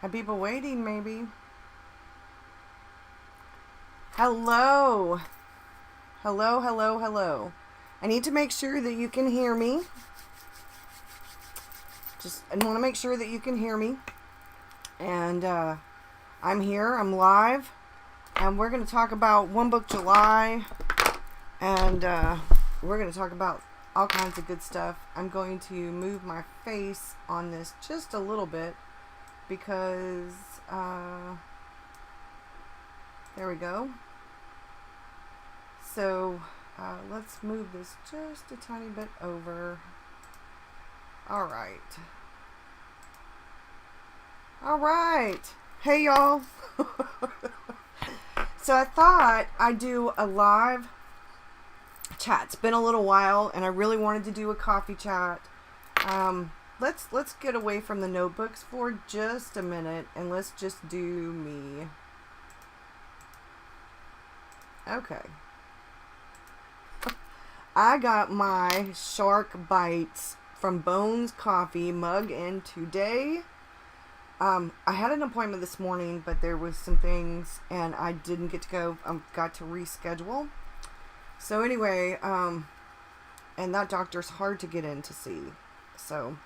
Have people waiting, maybe? Hello. Hello, hello, hello. I need to make sure that you can hear me. I want to make sure that you can hear me. And I'm here. I'm live. And we're going to talk about One Book July. And we're going to talk about all kinds of good stuff. I'm going to move my face on this just a little bit. Because, there we go. So, let's move this just a tiny bit over. Alright. Alright. Hey, y'all. So, I thought I'd do a live chat. It's been a little while, and I really wanted to do a coffee chat. Let's get away from the notebooks for just a minute, and let's just do me. Okay. I got my Shark Bites from Bones Coffee mug in today. I had an appointment this morning, but there was some things, and I didn't get to go. Got to reschedule. So anyway, and that doctor's hard to get in to see. So...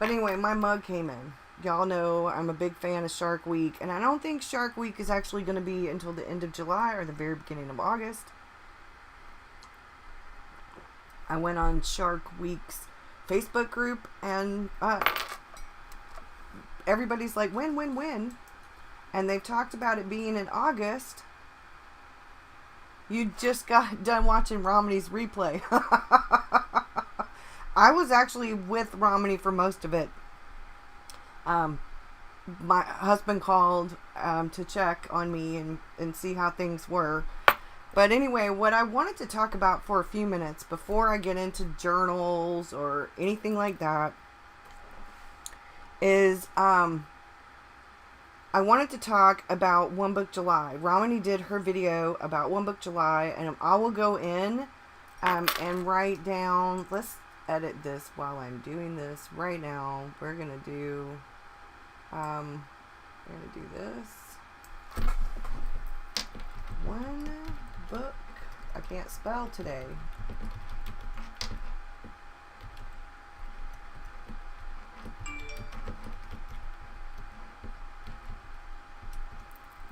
But anyway, my mug came in. Y'all know I'm a big fan of Shark Week. And I don't think Shark Week is actually going to be until the end of July or the very beginning of August. I went on Shark Week's Facebook group and everybody's like, when? And they've talked about it being in August. You just got done watching Romney's replay. I was actually with Romney for most of it. My husband called to check on me and see how things were. But anyway, what I wanted to talk about for a few minutes before I get into journals or anything like that is I wanted to talk about One Book July. Romney did her video about One Book July, and I will go in and write down... Let's edit this while I'm doing this right now. We're gonna do this. One book. I can't spell today.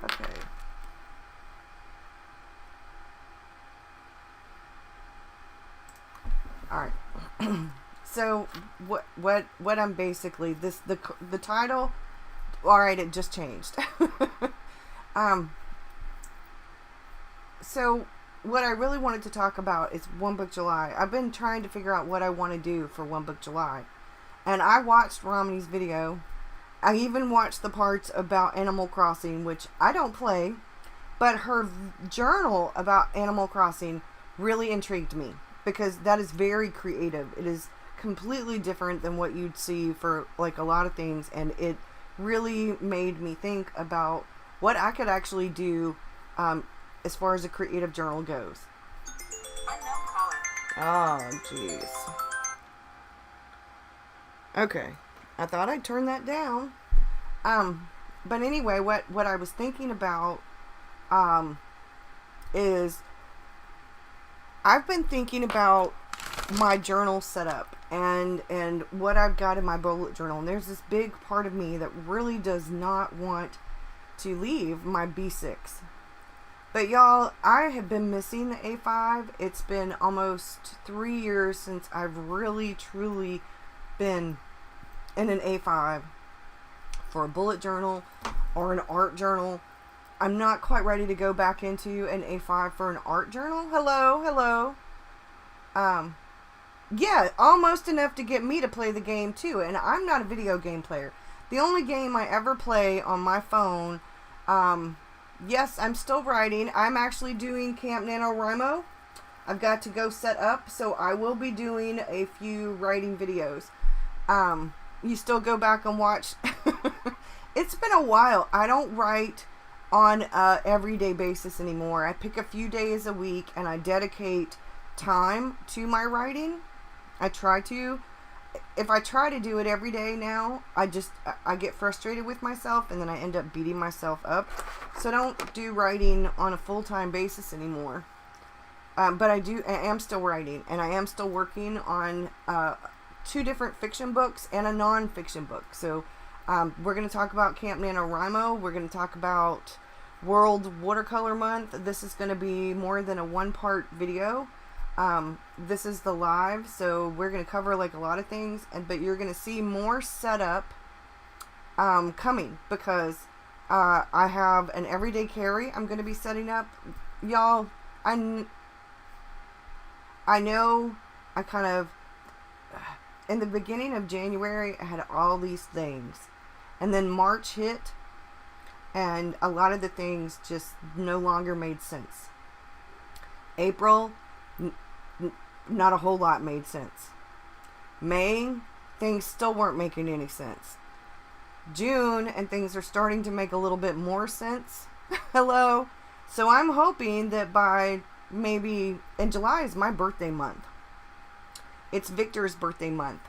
Okay. All right. So what I'm basically the title, all right, it just changed. So what I really wanted to talk about is One Book July. I've been trying to figure out what I want to do for One Book July. And I watched Romney's video. I even watched the parts about Animal Crossing, which I don't play, but her journal about Animal Crossing really intrigued me. Because that is very creative. It is completely different than what you'd see for like a lot of things. And it really made me think about what I could actually do as far as a creative journal goes. Oh, jeez. Okay. I thought I'd turn that down. But anyway, what I was thinking about is... I've been thinking about my journal setup and what I've got in my bullet journal. And there's this big part of me that really does not want to leave my B6. But y'all, I have been missing the A5. It's been almost 3 years since I've really, truly been in an A5 for a bullet journal or an art journal. I'm not quite ready to go back into an A5 for an art journal. Hello. Yeah, almost enough to get me to play the game too. And I'm not a video game player. The only game I ever play on my phone, yes, I'm still writing. I'm actually doing Camp NaNoWriMo. I've got to go set up, so I will be doing a few writing videos. You still go back and watch. It's been a while. I don't write on a everyday basis anymore. I pick a few days a week and I dedicate time to my writing. I try to. if I try to do it every day now, I get frustrated with myself, and then I end up beating myself up. So I don't do writing on a full-time basis anymore. But I am still writing, and I am still working on 2 different fiction books and a non-fiction book. So we're going to talk about Camp NaNoWriMo. We're going to talk about World Watercolor Month. This is going to be more than a 1-part video. This is the live, so we're going to cover like a lot of things, but you're going to see more setup coming, because I have an everyday carry I'm going to be setting up. Y'all, I know I kind of, in the beginning of January, I had all these things, and then March hit, and a lot of the things just no longer made sense. April, not a whole lot made sense. May, things still weren't making any sense. June, and things are starting to make a little bit more sense. Hello. So I'm hoping that by maybe, and July is my birthday month. It's Victor's birthday month.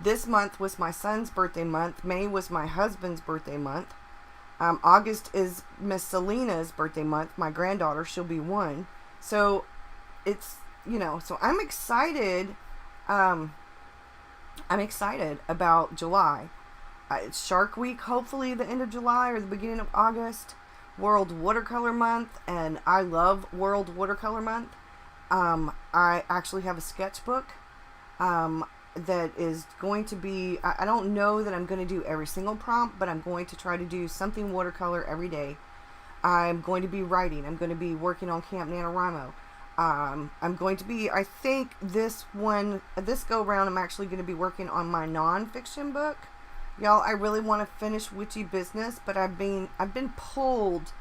This month was my son's birthday month. May was my husband's birthday month. August is Miss Selena's birthday month. My granddaughter, she'll be 1. So it's, so I'm excited. I'm excited about July. It's Shark Week, hopefully the end of July or the beginning of August. World Watercolor Month, and I love World Watercolor Month. I actually have a sketchbook that is going to be, I don't know that I'm going to do every single prompt, but I'm going to try to do something watercolor every day. I'm going to be writing. I'm going to be working on Camp NaNoWriMo. I'm going to be, I think this go round, I'm actually going to be working on my non-fiction book. Y'all, I really want to finish Witchy Business, but I've been pulled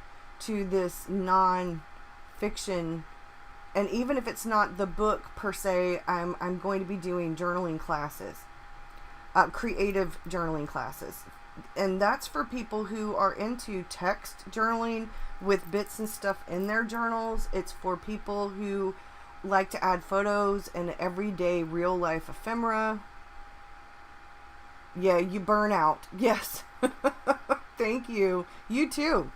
to this non-fiction, and even if it's not the book per se, I'm going to be doing journaling classes, creative journaling classes, and that's for people who are into text journaling with bits and stuff in their journals. It's for people who like to add photos and everyday real life ephemera. Yeah, you burn out. Yes. Thank you. You too.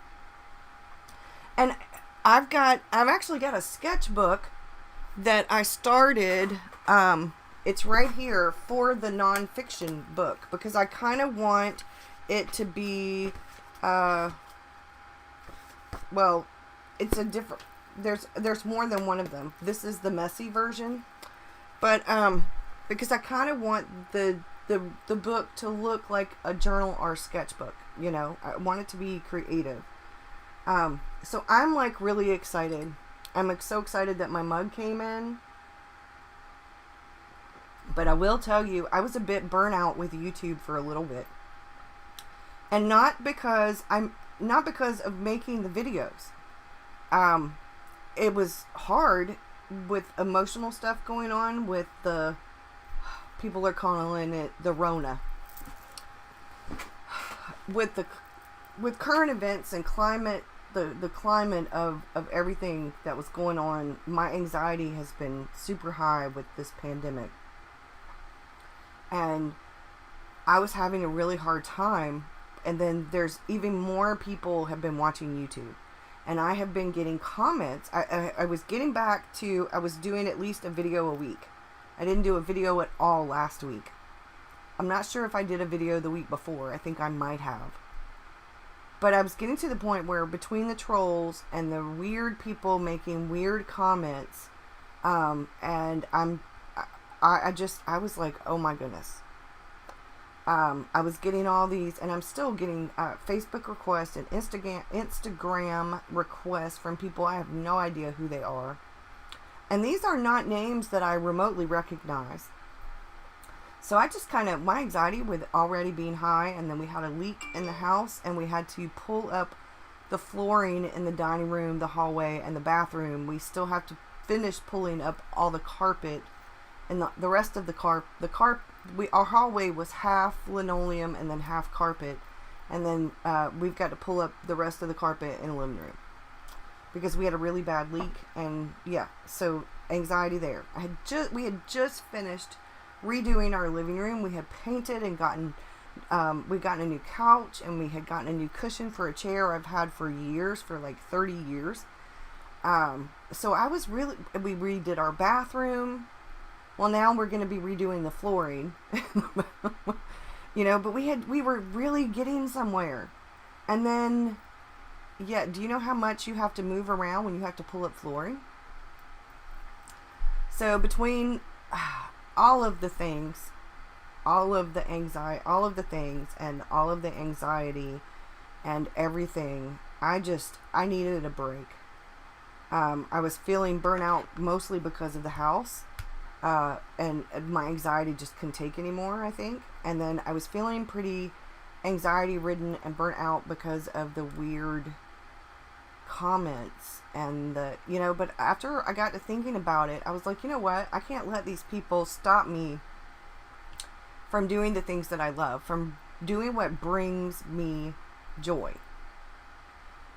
And I've actually got a sketchbook that I started. It's right here for the nonfiction book, because I kind of want it to be, well, it's a different, there's more than one of them. This is the messy version, but, because I kind of want the book to look like a journal or sketchbook, I want it to be creative. So I'm like really excited. I'm so excited that my mug came in. But I will tell you, I was a bit burnt out with YouTube for a little bit. And not because of making the videos. It was hard with emotional stuff going on with the, people are calling it the Rona. With current events and climate, the climate of everything that was going on, my anxiety has been super high with this pandemic. And I was having a really hard time. And then there's even more people have been watching YouTube. And I have been getting comments. I was getting back to, I was doing at least a video a week. I didn't do a video at all last week. I'm not sure if I did a video the week before. I think I might have. But I was getting to the point where between the trolls and the weird people making weird comments, and I was like, oh my goodness. I was getting all these, and I'm still getting Facebook requests and Instagram requests from people I have no idea who they are. And these are not names that I remotely recognize. So I just kind of, my anxiety with already being high, and then we had a leak in the house, and we had to pull up the flooring in the dining room, the hallway, and the bathroom. We still have to finish pulling up all the carpet, and the rest of our hallway was half linoleum and then half carpet, and then we've got to pull up the rest of the carpet in the living room because we had a really bad leak. And yeah, so anxiety there. We had just finished redoing our living room. We had painted and gotten, we gotten a new couch, and we had gotten a new cushion for a chair I've had for years, for like 30 years. So I was really, we redid our bathroom. Well, now we're going to be redoing the flooring, you know, but we were really getting somewhere. And then, yeah, do you know how much you have to move around when you have to pull up flooring? So between all of the things, all of the anxiety, all of the things, and all of the anxiety and everything, I needed a break. I was feeling burnout mostly because of the house, and my anxiety just couldn't take anymore, I think. And then I was feeling pretty anxiety ridden and burnt out because of the weird comments and the, you know, but after I got to thinking about it, I was like, you know what, I can't let these people stop me from doing the things that I love, from doing what brings me joy.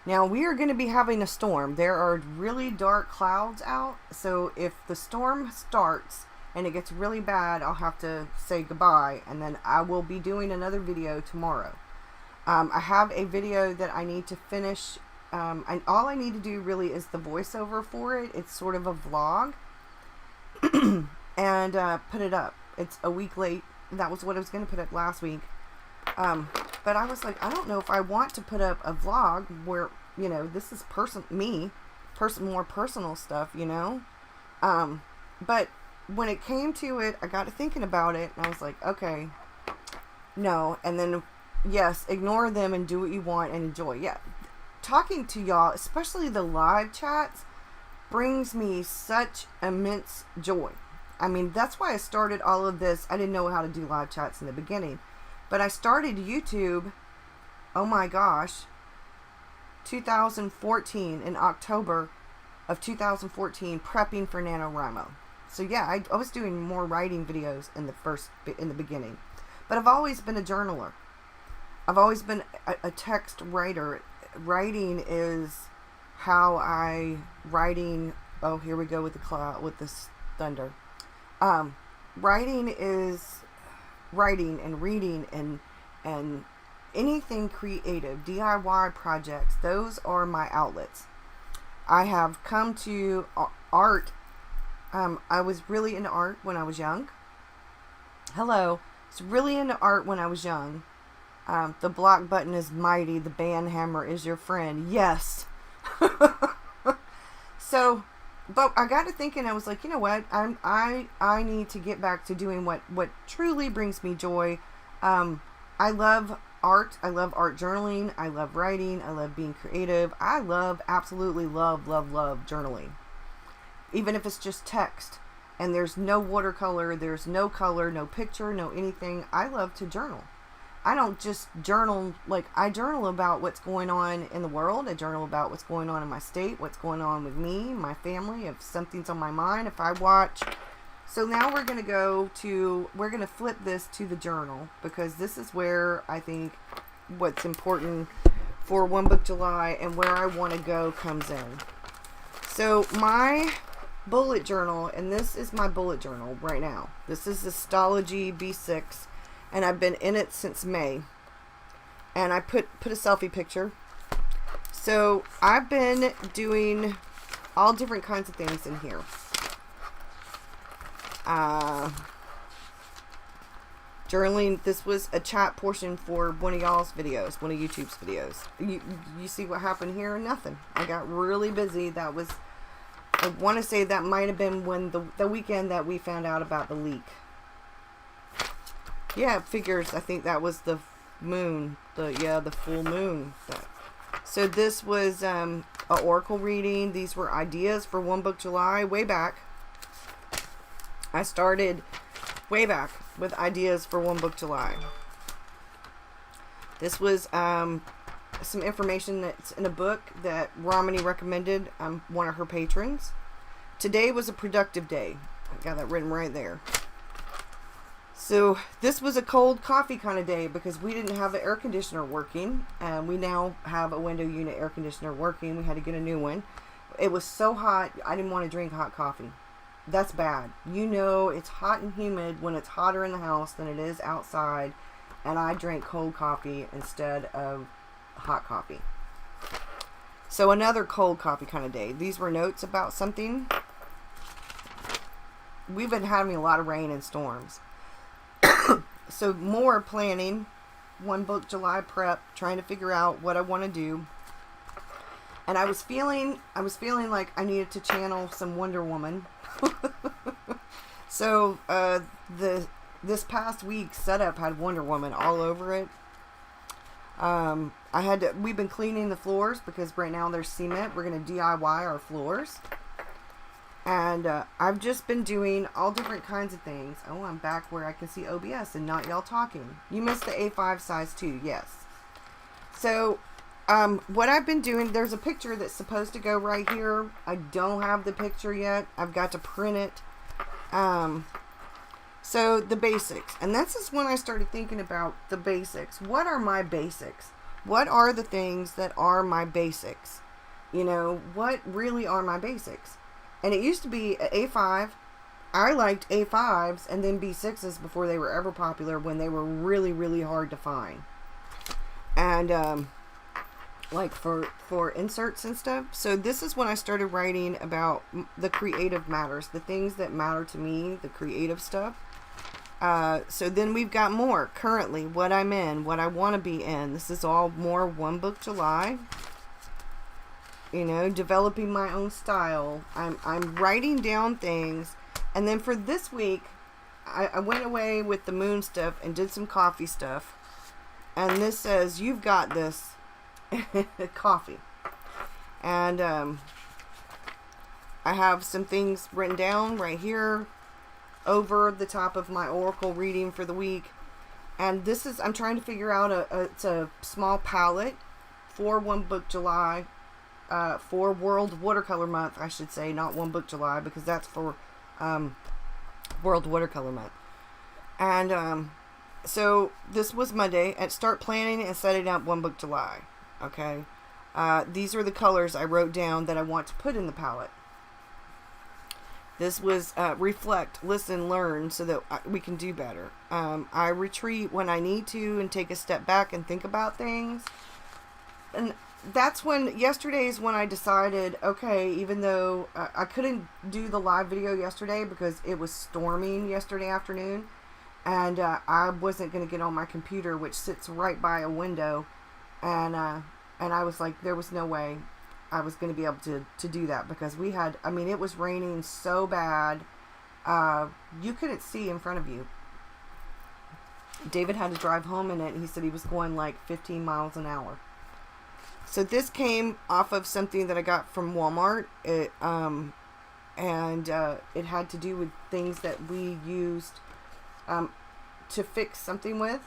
Now, we are going to be having a storm. There are really dark clouds out, so if the storm starts and it gets really bad, I'll have to say goodbye, and then I will be doing another video tomorrow. I have a video that I need to finish, and all I need to do really is the voiceover for it. It's sort of a vlog, and put it up. It's a week late. That was what I was going to put up last week. But I was like, I don't know if I want to put up a vlog where, you know, this is more personal stuff, you know. But when it came to it, I got to thinking about it, and I was like, okay, no. And then, yes, ignore them and do what you want and enjoy. Yeah, talking to y'all, especially the live chats, brings me such immense joy. I mean, that's why I started all of this. I didn't know how to do live chats in the beginning, but I started YouTube, oh my gosh, 2014, in October of 2014, prepping for NaNoWriMo. So yeah, I was doing more writing videos in the beginning, but I've always been a journaler. I've always been a text writer. Writing is how oh, here we go with the cloud, with this thunder. Writing is writing and reading and anything creative, DIY projects. Those are my outlets. I have come to art. I was really into art when I was young. Hello. I was really into art when I was young. The block button is mighty. The band hammer is your friend. Yes. So, but I got to thinking, I was like, you know what? I need to get back to doing what truly brings me joy. I love art. I love art journaling. I love writing. I love being creative. I absolutely love journaling. Even if it's just text and there's no watercolor, there's no color, no picture, no anything. I love to journal. I don't just journal, like, I journal about what's going on in the world. I journal about what's going on in my state, what's going on with me, my family, if something's on my mind, if I watch. So now we're going to flip this to the journal, because this is where I think what's important for One Book July and where I want to go comes in. So my bullet journal, and this is my bullet journal right now. This is the Stalogy B6, and I've been in it since May. And I put a selfie picture. So I've been doing all different kinds of things in here. Journaling. This was a chat portion for one of y'all's videos, one of YouTube's videos. You see what happened here? Nothing. I got really busy. That was, I want to say that might have been when the weekend that we found out about the leak. Yeah, it figures. I think that was the moon. The full moon. So this was a oracle reading. These were ideas for One Book July way back. I started way back with ideas for One Book July. This was some information that's in a book that Romany recommended. I'm one of her patrons. Today was a productive day. I got that written right there. So this was a cold coffee kind of day because we didn't have an air conditioner working, and we now have a window unit air conditioner working. We had to get a new one. It was so hot, I didn't want to drink hot coffee. that's bad. You know it's hot and humid when it's hotter in the house than it is outside, and I drank cold coffee instead of hot coffee. So another cold coffee kind of day. These were notes about something. We've been having a lot of rain and storms. So more planning, One Book July prep, trying to figure out what I want to do. And I was feeling like I needed to channel some Wonder Woman. So this past week's setup had Wonder Woman all over it. We've been cleaning the floors because right now there's cement. We're going to DIY our floors. And I've just been doing all different kinds of things. Oh, I'm back where I can see OBS and not y'all talking. You missed the A5 size too, yes. So, what I've been doing, there's a picture that's supposed to go right here. I don't have the picture yet. I've got to print it. So, the basics. And this is when I started thinking about the basics. What are my basics? What are the things that are my basics? You know, what really are my basics? And it used to be an A5. I liked A5s and then B6s before they were ever popular, when they were really, really hard to find. And, like for inserts and stuff. So this is when I started writing about the creative matters, the things that matter to me, the creative stuff. So then we've got more currently, what I'm in, what I want to be in. This is all more One Book July. You know, developing my own style. I'm writing down things. And then for this week, I went away with the moon stuff and did some coffee stuff. And this says, "You've got this." Coffee. And I have some things written down right here over the top of my oracle reading for the week. And this is, I'm trying to figure out it's a small palette for One Book July, for World Watercolor Month, I should say, not One Book July, because that's for World Watercolor Month. And so this was Monday, and start planning and setting up One Book July. Okay, these are the colors I wrote down that I want to put in the palette. This was reflect, listen, learn, so that we can do better. I retreat when I need to and take a step back and think about things. And that's when, yesterday is when I decided, okay, even though I couldn't do the live video yesterday because it was storming yesterday afternoon, and I wasn't going to get on my computer, which sits right by a window. And I was like, there was no way I was going to be able to do that, because we had, I mean, it was raining so bad, you couldn't see in front of you. David had to drive home in it, and he said he was going like 15 miles an hour. So this came off of something that I got from Walmart. It had to do with things that we used to fix something with.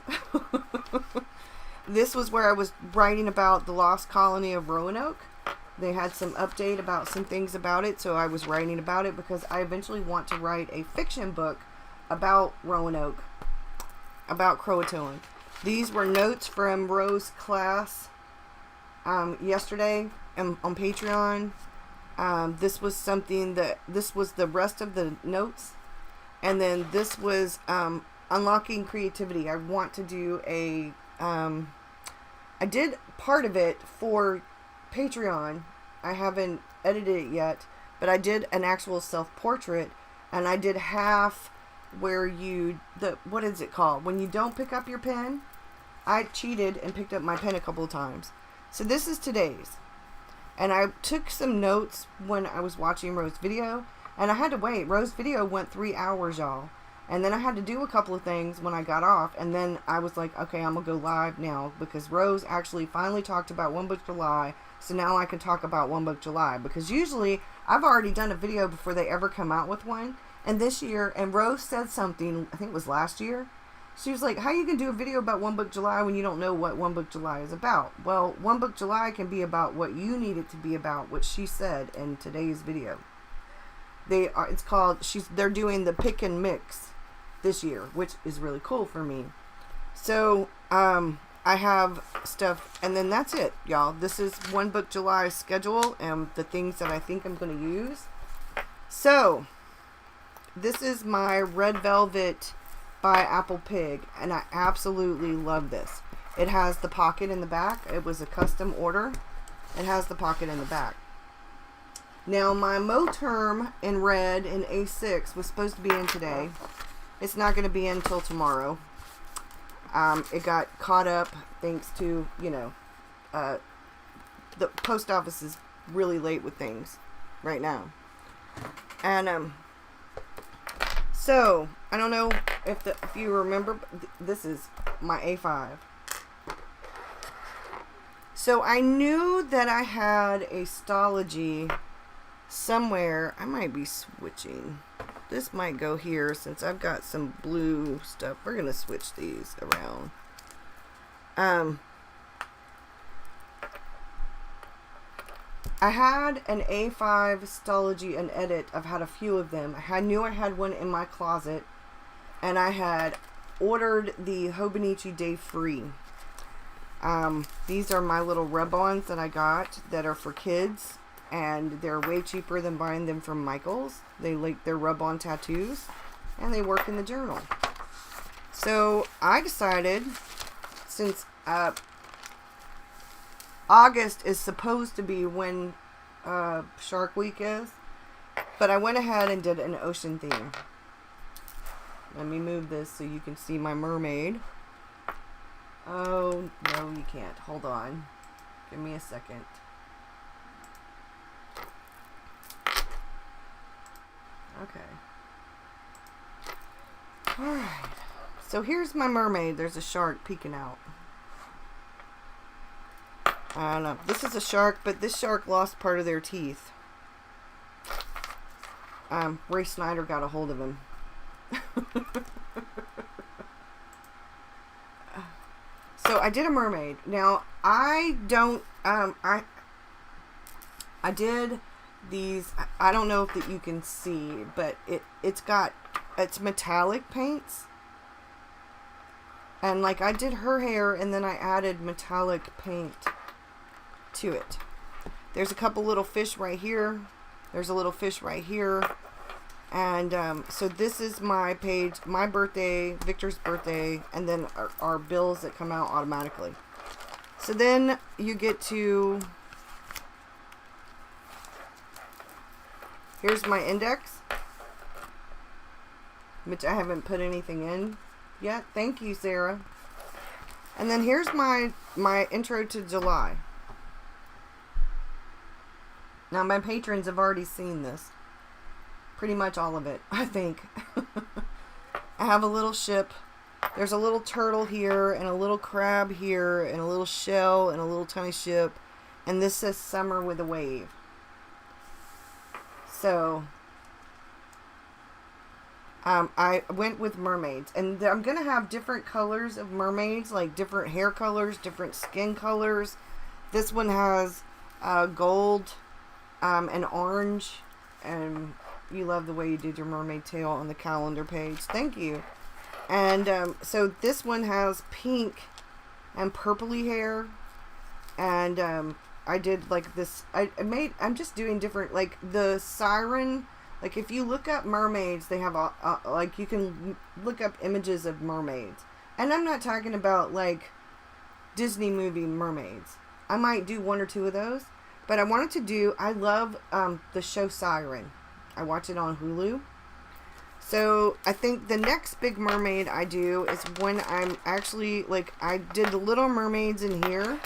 This was where I was writing about the lost colony of Roanoke. They had some update about some things about it, so I was writing about it because I eventually want to write a fiction book about Roanoke, about Croatoan. These were notes from Rose's class yesterday on Patreon. This was something that, this was the rest of the notes. And then this was unlocking creativity. I want to do a I did part of it for Patreon. I haven't edited it yet, but I did an actual self-portrait, and I did half where what is it called? When you don't pick up your pen? I cheated and picked up my pen a couple of times. So this is today's. And I took some notes when I was watching Rose's video, and I had to wait. Rose's video went 3 hours, y'all. And then I had to do a couple of things when I got off, and then I was like, okay, I'm going to go live now, because Rose actually finally talked about One Book July, so now I can talk about One Book July, because usually I've already done a video before they ever come out with one, and this year, and Rose said something, I think it was last year, she was like, how you can do a video about One Book July when you don't know what One Book July is about? Well, One Book July can be about what you need it to be about, what she said in today's video. They're doing the pick and mix this year, which is really cool for me. So, I have stuff, and then that's it, y'all. This is One Book July schedule and the things that I think I'm going to use. So, this is my Red Velvet by Apple Pig, and I absolutely love this. It has the pocket in the back. It was a custom order. It has the pocket in the back. Now, my Moterm in red in A6 was supposed to be in today. It's not going to be in until tomorrow. It got caught up thanks to, you know, the post office is really late with things right now. And, so, I don't know if you remember, but this is my A5. So, I knew that I had a Stalogy somewhere. I might be switching. This might go here since I've got some blue stuff. We're going to switch these around. I had an A5 Stalogy and Edit. I've had a few of them. I knew I had one in my closet, and I had ordered the Hobonichi Day Free. These are my little rub-ons that I got that are for kids, and they're way cheaper than buying them from Michael's. They're rub-on tattoos, and they work in the journal. So I decided, since August is supposed to be when Shark Week is, but I went ahead and did an ocean theme. Let me move this so you can see my mermaid. Oh, no, you can't. Hold on. Give me a second. Okay. Alright. So here's my mermaid. There's a shark peeking out. I don't know. This is a shark, but this shark lost part of their teeth. Ray Snyder got a hold of him. So I did a mermaid. Now I don't. I did these. I don't know if that you can see, but it's metallic paints. And like I did her hair, and then I added metallic paint to it. There's a couple little fish right here. There's a little fish right here. And so this is my page, my birthday, Victor's birthday, and then our bills that come out automatically. So then you get to, here's my index, which I haven't put anything in yet. Thank you, Sarah. And then here's my intro to July. Now my patrons have already seen this. Pretty much all of it, I think. I have a little ship. There's a little turtle here, and a little crab here, and a little shell, and a little tiny ship. And this says summer with a wave. So, I went with mermaids. And I'm going to have different colors of mermaids, like different hair colors, different skin colors. This one has gold and orange, and you love the way you did your mermaid tail on the calendar page. Thank you. And so this one has pink and purpley hair. And I did like this. I'm just doing different, like the siren. Like if you look up mermaids, they have like you can look up images of mermaids. And I'm not talking about like Disney movie mermaids. I might do one or two of those. But I wanted to do, I love the show Siren. I watch it on Hulu. So I think the next big mermaid I do is when I'm actually, like, I did the Little Mermaids in here.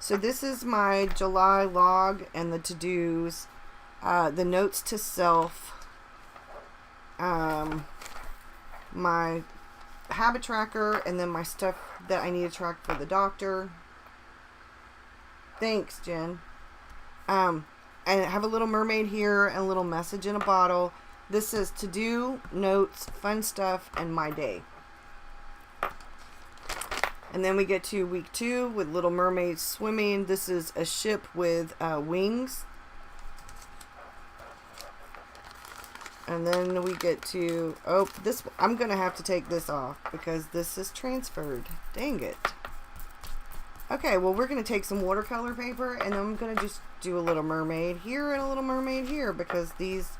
So this is my July log and the to-dos, the notes to self, my habit tracker, and then my stuff that I need to track for the doctor. Thanks, Jen. And I have a little mermaid here and a little message in a bottle. This is to do, notes, fun stuff, and my day. And then we get to week 2 with Little Mermaid swimming. This is a ship with wings. And then we get to, oh, this, I'm going to have to take this off because this is transferred. Dang it. Okay, well, we're going to take some watercolor paper, and I'm going to just do a Little Mermaid here and a Little Mermaid here because these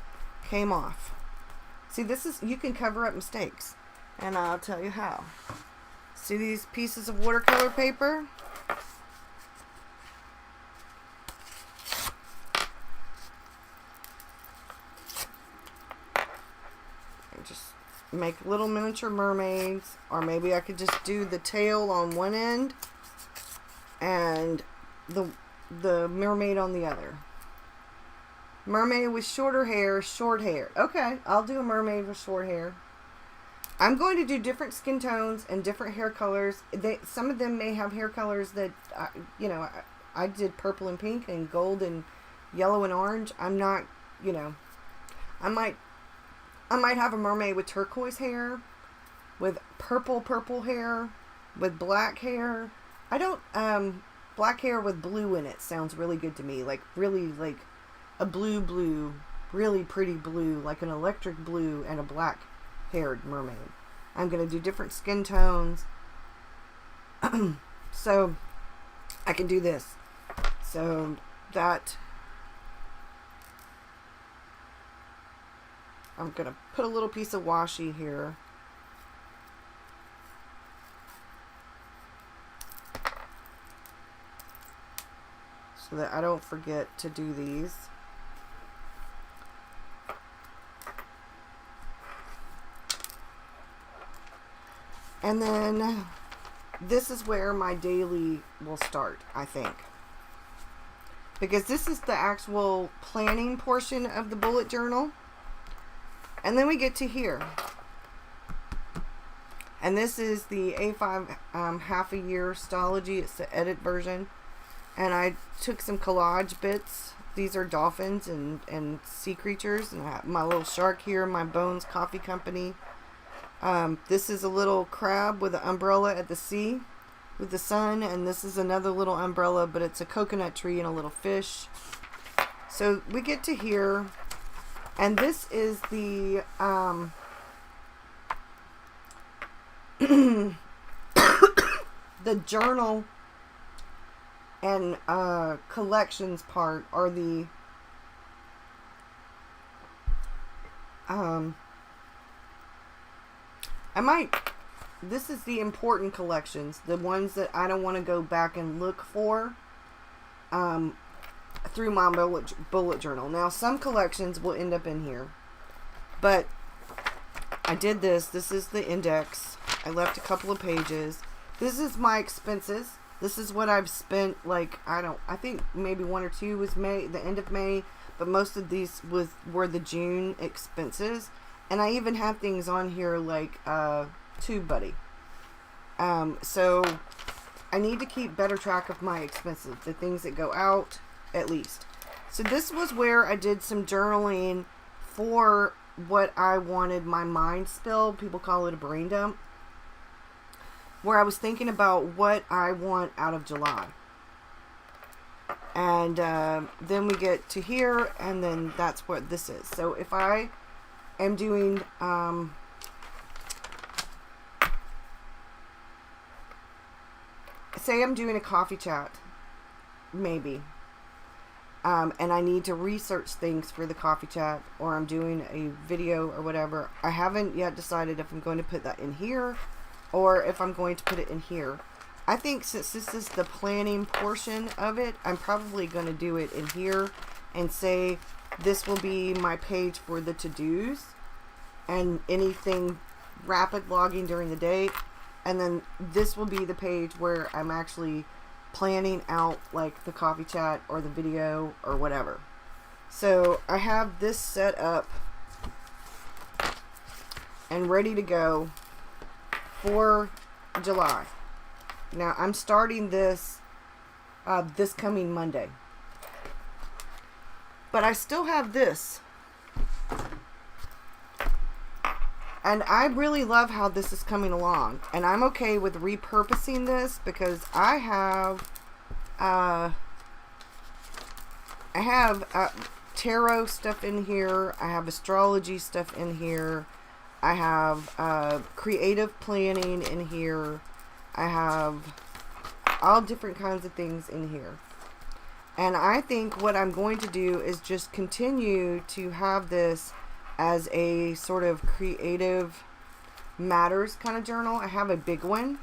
came off. See, this is, you can cover up mistakes. And I'll tell you how. See these pieces of watercolor paper? And just make little miniature mermaids. Or maybe I could just do the tail on one end and the mermaid on the other. Mermaid with shorter hair, short hair. Okay, I'll do a mermaid with short hair. I'm going to do different skin tones and different hair colors. Some of them may have hair colors that, you know, I did purple and pink and gold and yellow and orange. I'm not, you know, I might have a mermaid with turquoise hair, with purple hair, with black hair. I don't, black hair with blue in it sounds really good to me. Like, really, like, a blue, really pretty blue, like an electric blue and a black haired mermaid. I'm going to do different skin tones. So, I can do this. So, that, I'm going to put a little piece of washi here. So that I don't forget to do these. And then this is where my daily will start, I think. Because this is the actual planning portion of the bullet journal. And then we get to here. And this is the A5 half a year Stalogy. It's the edit version. And I took some collage bits. These are dolphins and sea creatures. And I have my little shark here, my Bones Coffee Company. This is a little crab with an umbrella at the sea with the sun, and this is another little umbrella, but it's a coconut tree and a little fish. So we get to here, and this is the the journal and collections part, or the this is the important collections, the ones that I don't want to go back and look for through my bullet journal. Now, some collections will end up in here, but I did this. This is the index. I left a couple of pages. This is my expenses. This is what I've spent, like, I think maybe 1 or 2 was May, the end of May, but most of these were the June expenses. And I even have things on here like TubeBuddy. So I need to keep better track of my expenses, the things that go out, at least. So this was where I did some journaling for what I wanted my mind spill. People call it a brain dump. Where I was thinking about what I want out of July. And then we get to here, and then that's what this is. So if I am doing say I'm doing a coffee chat, maybe, and I need to research things for the coffee chat, or I'm doing a video or whatever. I haven't yet decided if I'm going to put that in here or if I'm going to put it in here. I think since this is the planning portion of it, I'm probably going to do it in here and say this will be my page for the to-dos and anything rapid logging during the day. And then this will be the page where I'm actually planning out like the coffee chat or the video or whatever. So I have this set up and ready to go for July. Now I'm starting this this coming Monday. But I still have this. And I really love how this is coming along. And I'm okay with repurposing this because I have tarot stuff in here. I have astrology stuff in here. I have creative planning in here. I have all different kinds of things in here. And I think what I'm going to do is just continue to have this as a sort of creative matters kind of journal. I have a big one,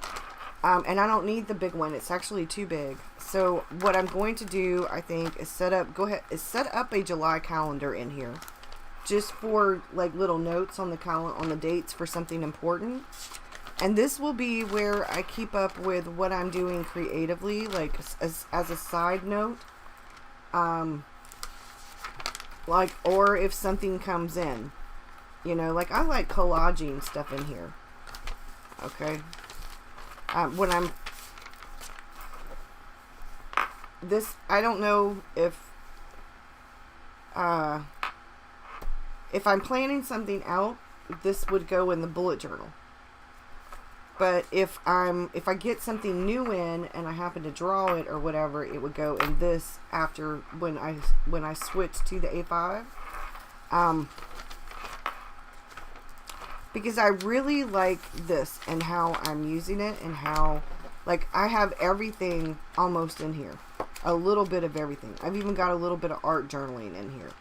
and I don't need the big one. It's actually too big. So what I'm going to do, I think, is set up a July calendar in here, just for like little notes on the calendar, on the dates for something important. And this will be where I keep up with what I'm doing creatively, like as a side note. Like, or if something comes in, you know, like I like collaging stuff in here. Okay. When I'm, I don't know if I'm planning something out, this would go in the bullet journal. But if I get something new in and I happen to draw it or whatever, it would go in this after when I switch to the A5. Because I really like this and how I'm using it, and how, like, I have everything almost in here. A little bit of everything. I've even got a little bit of art journaling in here.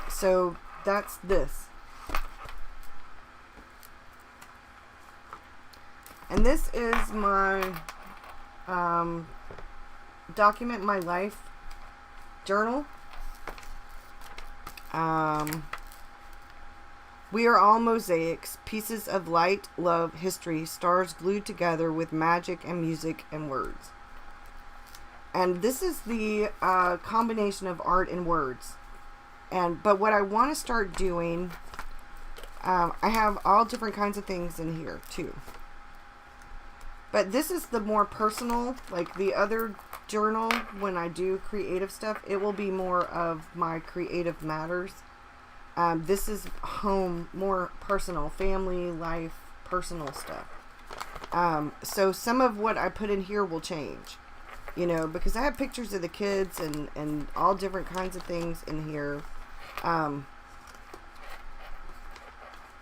So that's this. And this is my document my life journal. We are all mosaics, pieces of light, love, history, stars glued together with magic and music and words. And this is the combination of art and words. But what I want to start doing, I have all different kinds of things in here too. But this is the more personal, like the other journal, when I do creative stuff, it will be more of my creative matters. This is home, more personal, family, life, personal stuff. So some of what I put in here will change, you know, because I have pictures of the kids and all different kinds of things in here.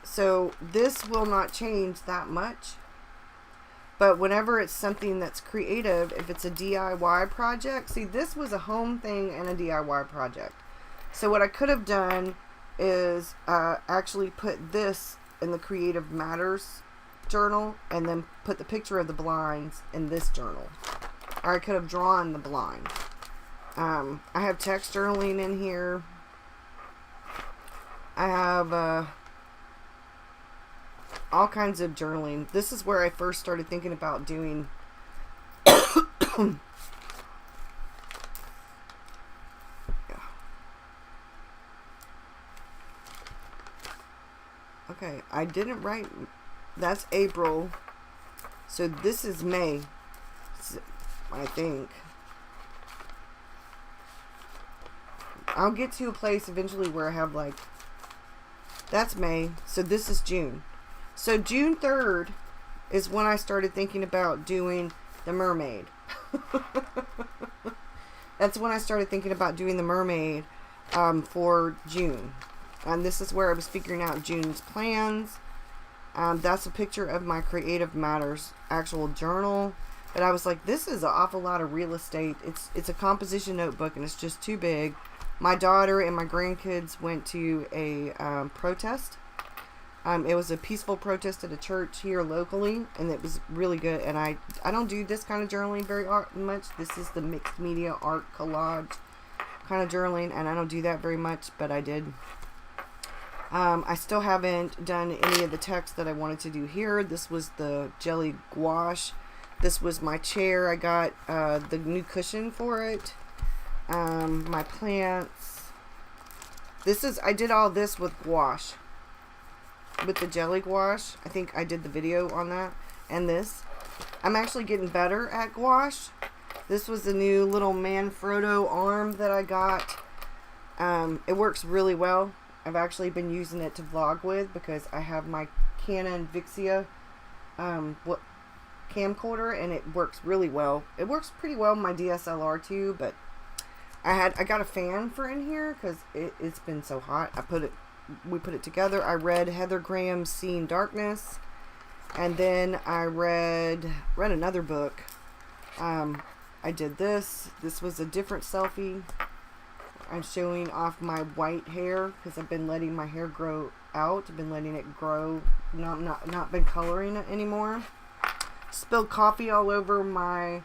So this will not change that much. But whenever it's something that's creative, if it's a DIY project, see, this was a home thing and a DIY project. So what I could have done is actually put this in the Creative Matters journal, and then put the picture of the blinds in this journal. Or I could have drawn the blind. I have text journaling in here. I have all kinds of journaling. This is where I first started thinking about doing Okay, I didn't write. That's April. So this is May, I think. I'll get to a place eventually where I have like, that's May. So this is June. So June 3rd is when I started thinking about doing the mermaid. That's when I started thinking about doing the mermaid for June. And this is where I was figuring out June's plans. That's a picture of my Creative Matters actual journal. But I was like, this is an awful lot of real estate. It's a composition notebook, and it's just too big. My daughter and my grandkids went to a protest. It was a peaceful protest at a church here locally, and it was really good. And I don't do this kind of journaling very much. This is the mixed media art collage kind of journaling, and I don't do that very much, but I did. I still haven't done any of the text that I wanted to do here. This was the jelly gouache. This was my chair. I got the new cushion for it. My plants. I did all this with gouache. With the jelly gouache. I think I did the video on that. And this. I'm actually getting better at gouache. This was the new little Manfrotto arm that I got. It works really well. I've actually been using it to vlog with because I have my Canon Vixia camcorder, and it works really well. It works pretty well with my DSLR too, but I got a fan for in here because it's been so hot. We put it together. I read Heather Graham's Seeing Darkness, and then I read another book. I did this. This was a different selfie. I'm showing off my white hair because I've been letting my hair grow out. I've been letting it grow, not been coloring it anymore. Spilled coffee all over my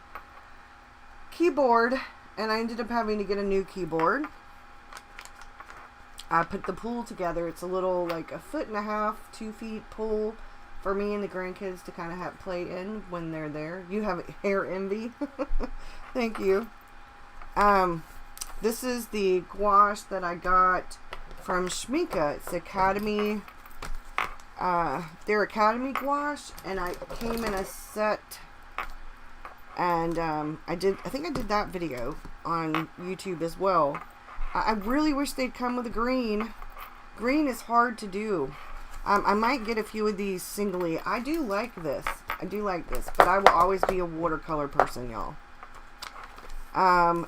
keyboard, and I ended up having to get a new keyboard. I put the pool together. It's a little, like a 1.5 feet, 2 feet pool for me and the grandkids to kind of have play in when they're there. You have hair envy. Thank you. This is the gouache that I got from Schminka. It's Academy, their Academy gouache, and I came in a set, and I think I did that video on YouTube as well. I really wish they'd come with a green. Green is hard to do. I might get a few of these singly. I do like this. But I will always be a watercolor person, y'all.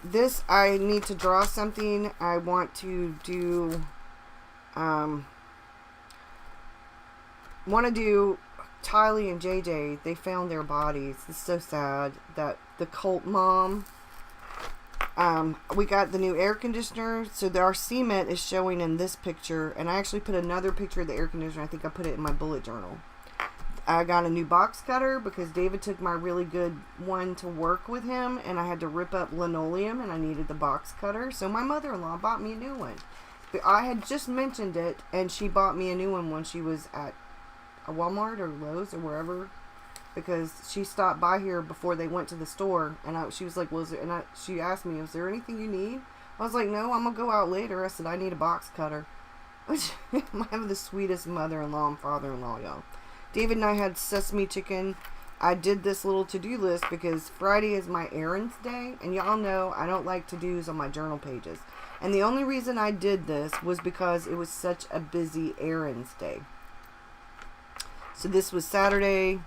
This, I need to draw something. I want to do, Tylee and JJ, they found their bodies. It's so sad that the cult mom, we got the new air conditioner, so our cement is showing in this picture, and I actually put another picture of the air conditioner. I think I put it in my bullet journal. I got a new box cutter because David took my really good one to work with him, and I had to rip up linoleum, and I needed the box cutter, so my mother-in-law bought me a new one. But I had just mentioned it, and she bought me a new one when she was at a Walmart or Lowe's or wherever, because she stopped by here before they went to the store, and she was like, well, she asked me, is there anything you need? I was like, no, I'm gonna go out later. I said, I need a box cutter. I have the sweetest mother-in-law and father-in-law, y'all. David and I had sesame chicken. I did this little to-do list because Friday is my errands day, and y'all know I don't like to-dos on my journal pages. And the only reason I did this was because it was such a busy errands day. So this was Saturday,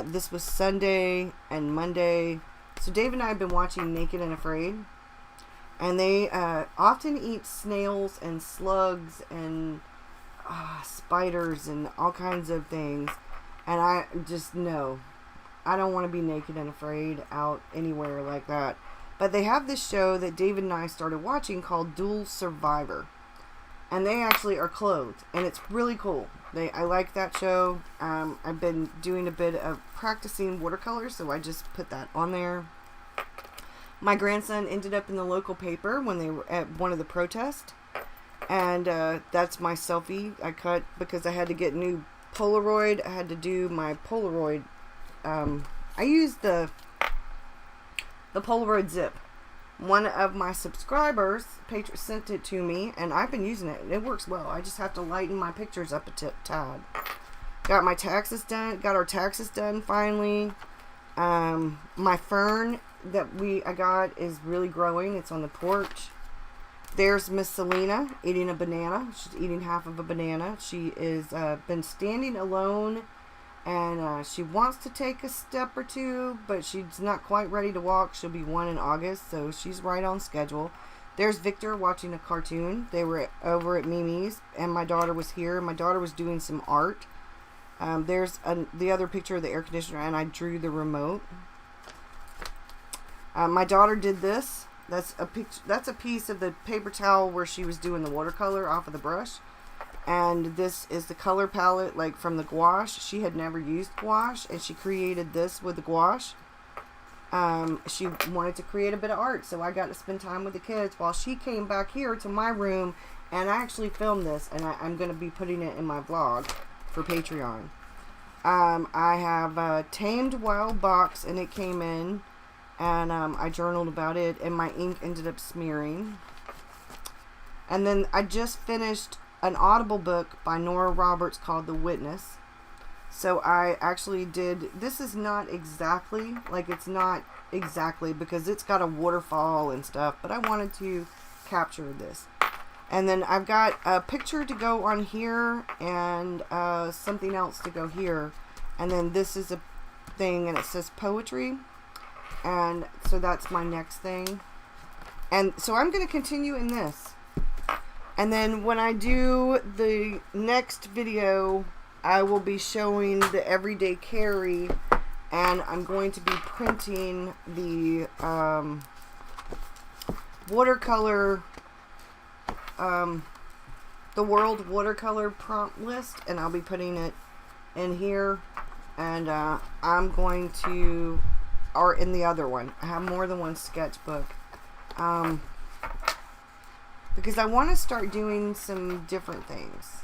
this was Sunday, and Monday. So Dave and I have been watching Naked and Afraid, and they often eat snails and slugs and spiders and all kinds of things, and I just know I don't want to be naked and afraid out anywhere like that. But they have this show that David and I started watching called Dual Survivor, and they actually are clothed, and it's really cool. I like that show. I've been doing a bit of practicing watercolors, so I just put that on there. My grandson ended up in the local paper when they were at one of the protests. And that's my selfie I cut because I had to get new Polaroid. I had to do my Polaroid. I used the Polaroid zip. One of my subscribers sent it to me, and I've been using it. It works well. I just have to lighten my pictures up a tad. Got my taxes done. Got our taxes done finally. My fern that I got is really growing. It's on the porch. There's Miss Selena eating a banana. She's eating half of a banana. She is been standing alone, and she wants to take a step or two, but she's not quite ready to walk. She'll be 1 in August, so she's right on schedule. There's Victor watching a cartoon. They were over at Mimi's, and my daughter was here. My daughter was doing some art. There's the other picture of the air conditioner, and I drew the remote. My daughter did this. That's a picture. That's a piece of the paper towel where she was doing the watercolor off of the brush. And this is the color palette, like from the gouache. She had never used gouache, and she created this with the gouache. She wanted to create a bit of art, so I got to spend time with the kids while she came back here to my room, and I actually filmed this, and I'm going to be putting it in my vlog for Patreon. I have a tamed wild box, and it came in, and I journaled about it, and my ink ended up smearing. And then I just finished an Audible book by Nora Roberts called The Witness. So I actually did, this is not exactly, like it's not exactly because it's got a waterfall and stuff, but I wanted to capture this. And then I've got a picture to go on here and something else to go here. And then this is a thing and it says poetry. And so that's my next thing. And so I'm going to continue in this. And then when I do the next video, I will be showing the everyday carry, and I'm going to be printing the watercolor the world watercolor prompt list, and I'll be putting it in here, and I'm going to, or in the other one. I have more than one sketchbook, because I want to start doing some different things,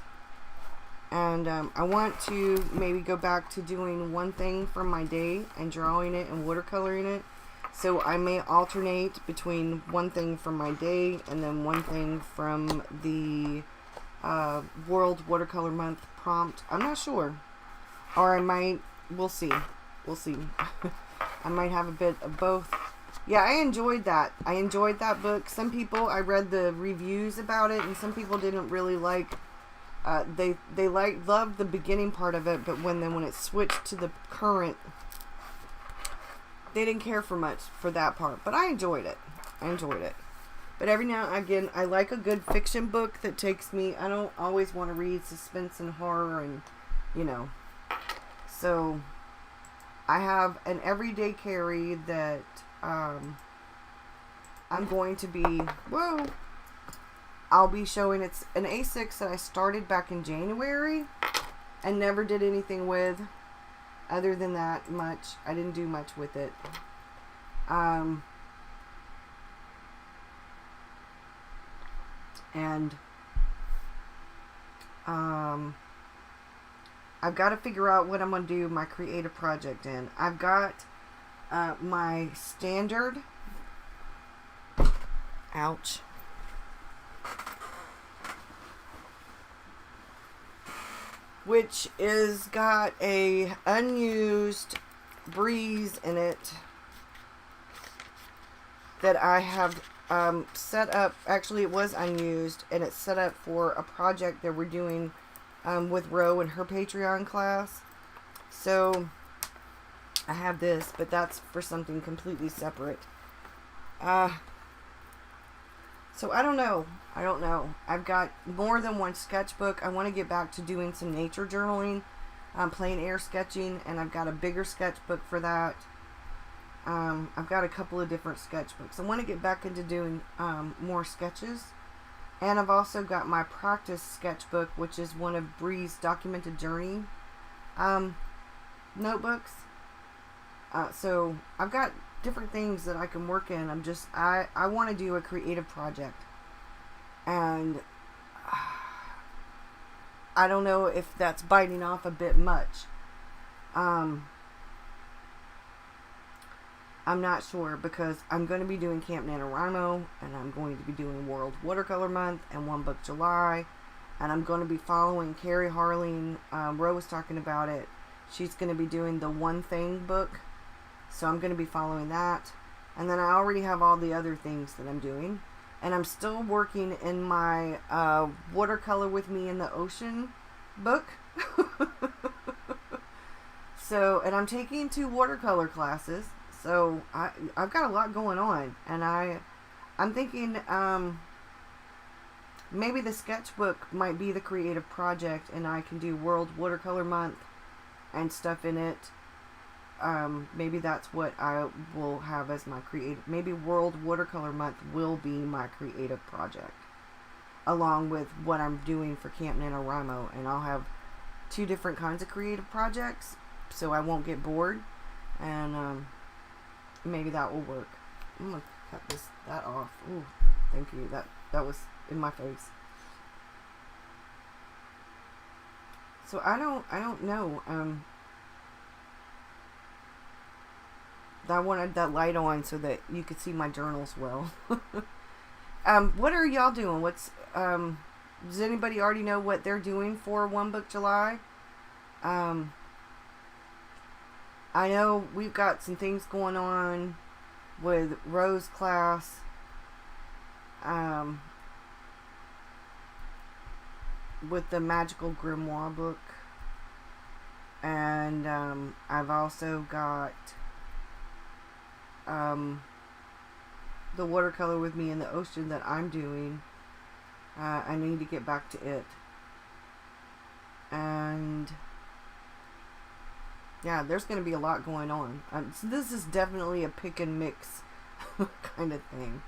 and I want to maybe go back to doing one thing from my day and drawing it and watercoloring it. So I may alternate between one thing from my day and then one thing from the World Watercolor Month prompt. I'm not sure. Or I might, we'll see. We'll see. I might have a bit of both. Yeah, I enjoyed that. I enjoyed that book. Some people, I read the reviews about it, and some people didn't really like, they loved the beginning part of it, but when it switched to the current, they didn't care for much for that part. But I enjoyed it. I enjoyed it. But every now and again, I like a good fiction book that takes me, I don't always want to read suspense and horror and, you know. So, I have an everyday carry that I'm going to be, I'll be showing. It's an A6 that I started back in January and never did anything with. Other than that much, I didn't do much with it. I've got to figure out what I'm going to do my creative project in. I've got my standard, ouch, which is got a unused breeze in it that I have set up. Actually, it was unused, and it's set up for a project that we're doing with Ro and her Patreon class. So I have this, but that's for something completely separate. So I don't know. I've got more than one sketchbook. I want to get back to doing some nature journaling, plein air sketching, and I've got a bigger sketchbook for that. I've got a couple of different sketchbooks. I want to get back into doing more sketches. And I've also got my practice sketchbook, which is one of Bree's documented journey notebooks. So I've got different things that I can work in. I want to do a creative project. And I don't know if that's biting off a bit much. I'm not sure, because I'm going to be doing Camp NaNoWriMo, and I'm going to be doing World Watercolor Month and One Book July, and I'm going to be following Carrie Harling. Ro was talking about it. She's going to be doing the One Thing book, so I'm going to be following that. And then I already have all the other things that I'm doing, and I'm still working in my Watercolor with Me in the Ocean book. So, and I'm taking 2 watercolor classes. So I've got a lot going on, and I'm thinking maybe the sketchbook might be the creative project, and I can do World Watercolor Month and stuff in it. Maybe that's what I will have as my creative. Maybe World Watercolor Month will be my creative project, along with what I'm doing for Camp NaNoWriMo, and I'll have 2 different kinds of creative projects, so I won't get bored, and maybe that will work. I'm gonna cut that off. Ooh, thank you. That was in my face. So I don't know. I wanted that light on so that you could see my journals well. What are y'all doing? Does anybody already know what they're doing for One Book July? I know we've got some things going on with Ro's class. With the Magical Grimoire book. And I've also got the Watercolor with Me in the Ocean that I'm doing. I need to get back to it. And yeah, there's going to be a lot going on. So this is definitely a pick and mix kind of thing.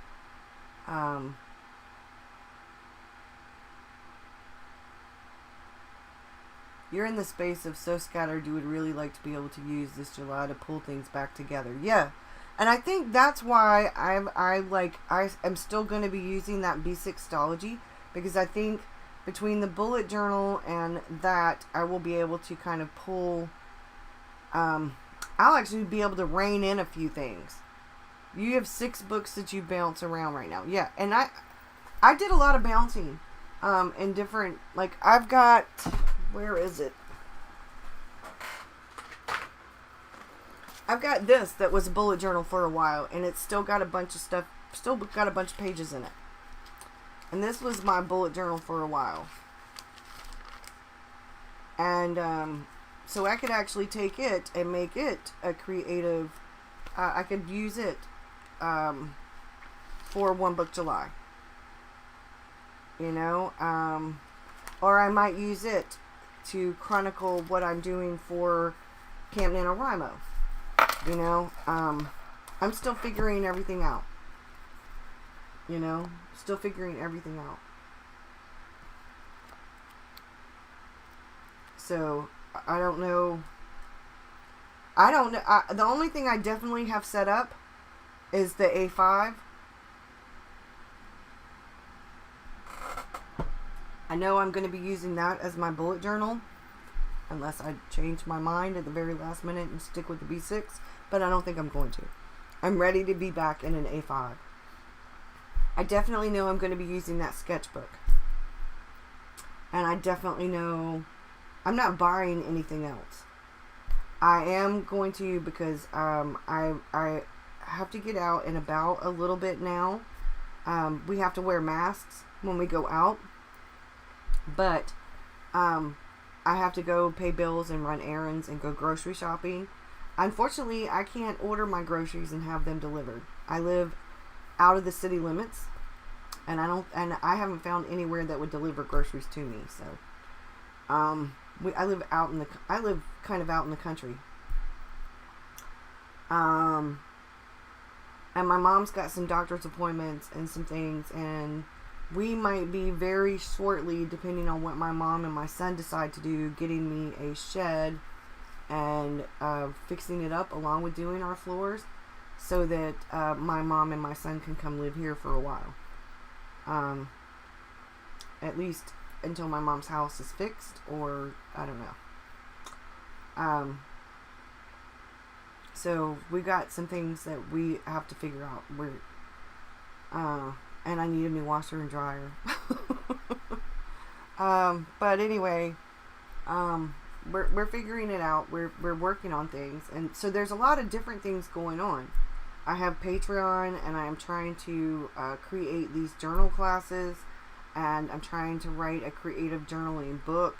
You're in the space of so scattered you would really like to be able to use this July to pull things back together. Yeah. And I think that's why I'm still going to be using that B6 Stalogy, because I think between the bullet journal and that, I will be able to kind of pull, I'll actually be able to rein in a few things. You have 6 books that you bounce around right now. Yeah. And I did a lot of bouncing, in different, like I've got, where is it? I've got this that was a bullet journal for a while, and it's still got a bunch of stuff, still got a bunch of pages in it. And this was my bullet journal for a while. And so I could actually take it and make it a creative, I could use it for One Book July. You know, or I might use it to chronicle what I'm doing for Camp NaNoWriMo. You know, I'm still figuring everything out. You know, still figuring everything out. So, I don't know. The only thing I definitely have set up is the A5. I know I'm going to be using that as my bullet journal, unless I change my mind at the very last minute and stick with the B6, but I don't think I'm going to. I'm ready to be back in an A5. I definitely know I'm going to be using that sketchbook. And I definitely know I'm not buying anything else. I am going to, because I have to get out and about a little bit now. We have to wear masks when we go out. But I have to go pay bills and run errands and go grocery shopping. Unfortunately, I can't order my groceries and have them delivered. I live out of the city limits, and I haven't found anywhere that would deliver groceries to me. So, I live kind of out in the country. And my mom's got some doctor's appointments and some things, and we might be very shortly, depending on what my mom and my son decide to do, getting me a shed and fixing it up along with doing our floors, so that my mom and my son can come live here for a while. At least until my mom's house is fixed, or I don't know. So we got some things that we have to figure out. And I need a new washer and dryer. But anyway, we're figuring it out. We're working on things, and so there's a lot of different things going on. I have Patreon, and I am trying to create these journal classes, and I'm trying to write a creative journaling book,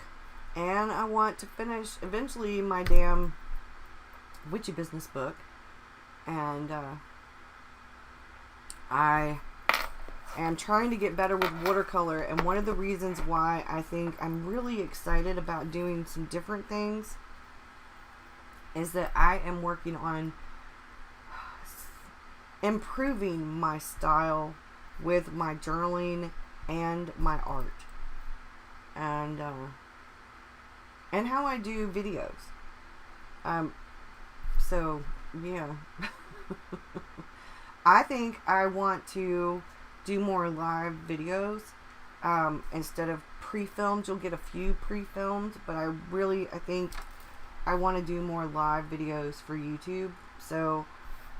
and I want to finish eventually my damn witchy business book, and I am trying to get better with watercolor. And one of the reasons why I think I'm really excited about doing some different things is that I am working on improving my style with my journaling and my art, and how I do videos. So yeah. I think I want to do more live videos instead of pre-filmed. You'll get a few pre-filmed, but I think I want to do more live videos for YouTube. So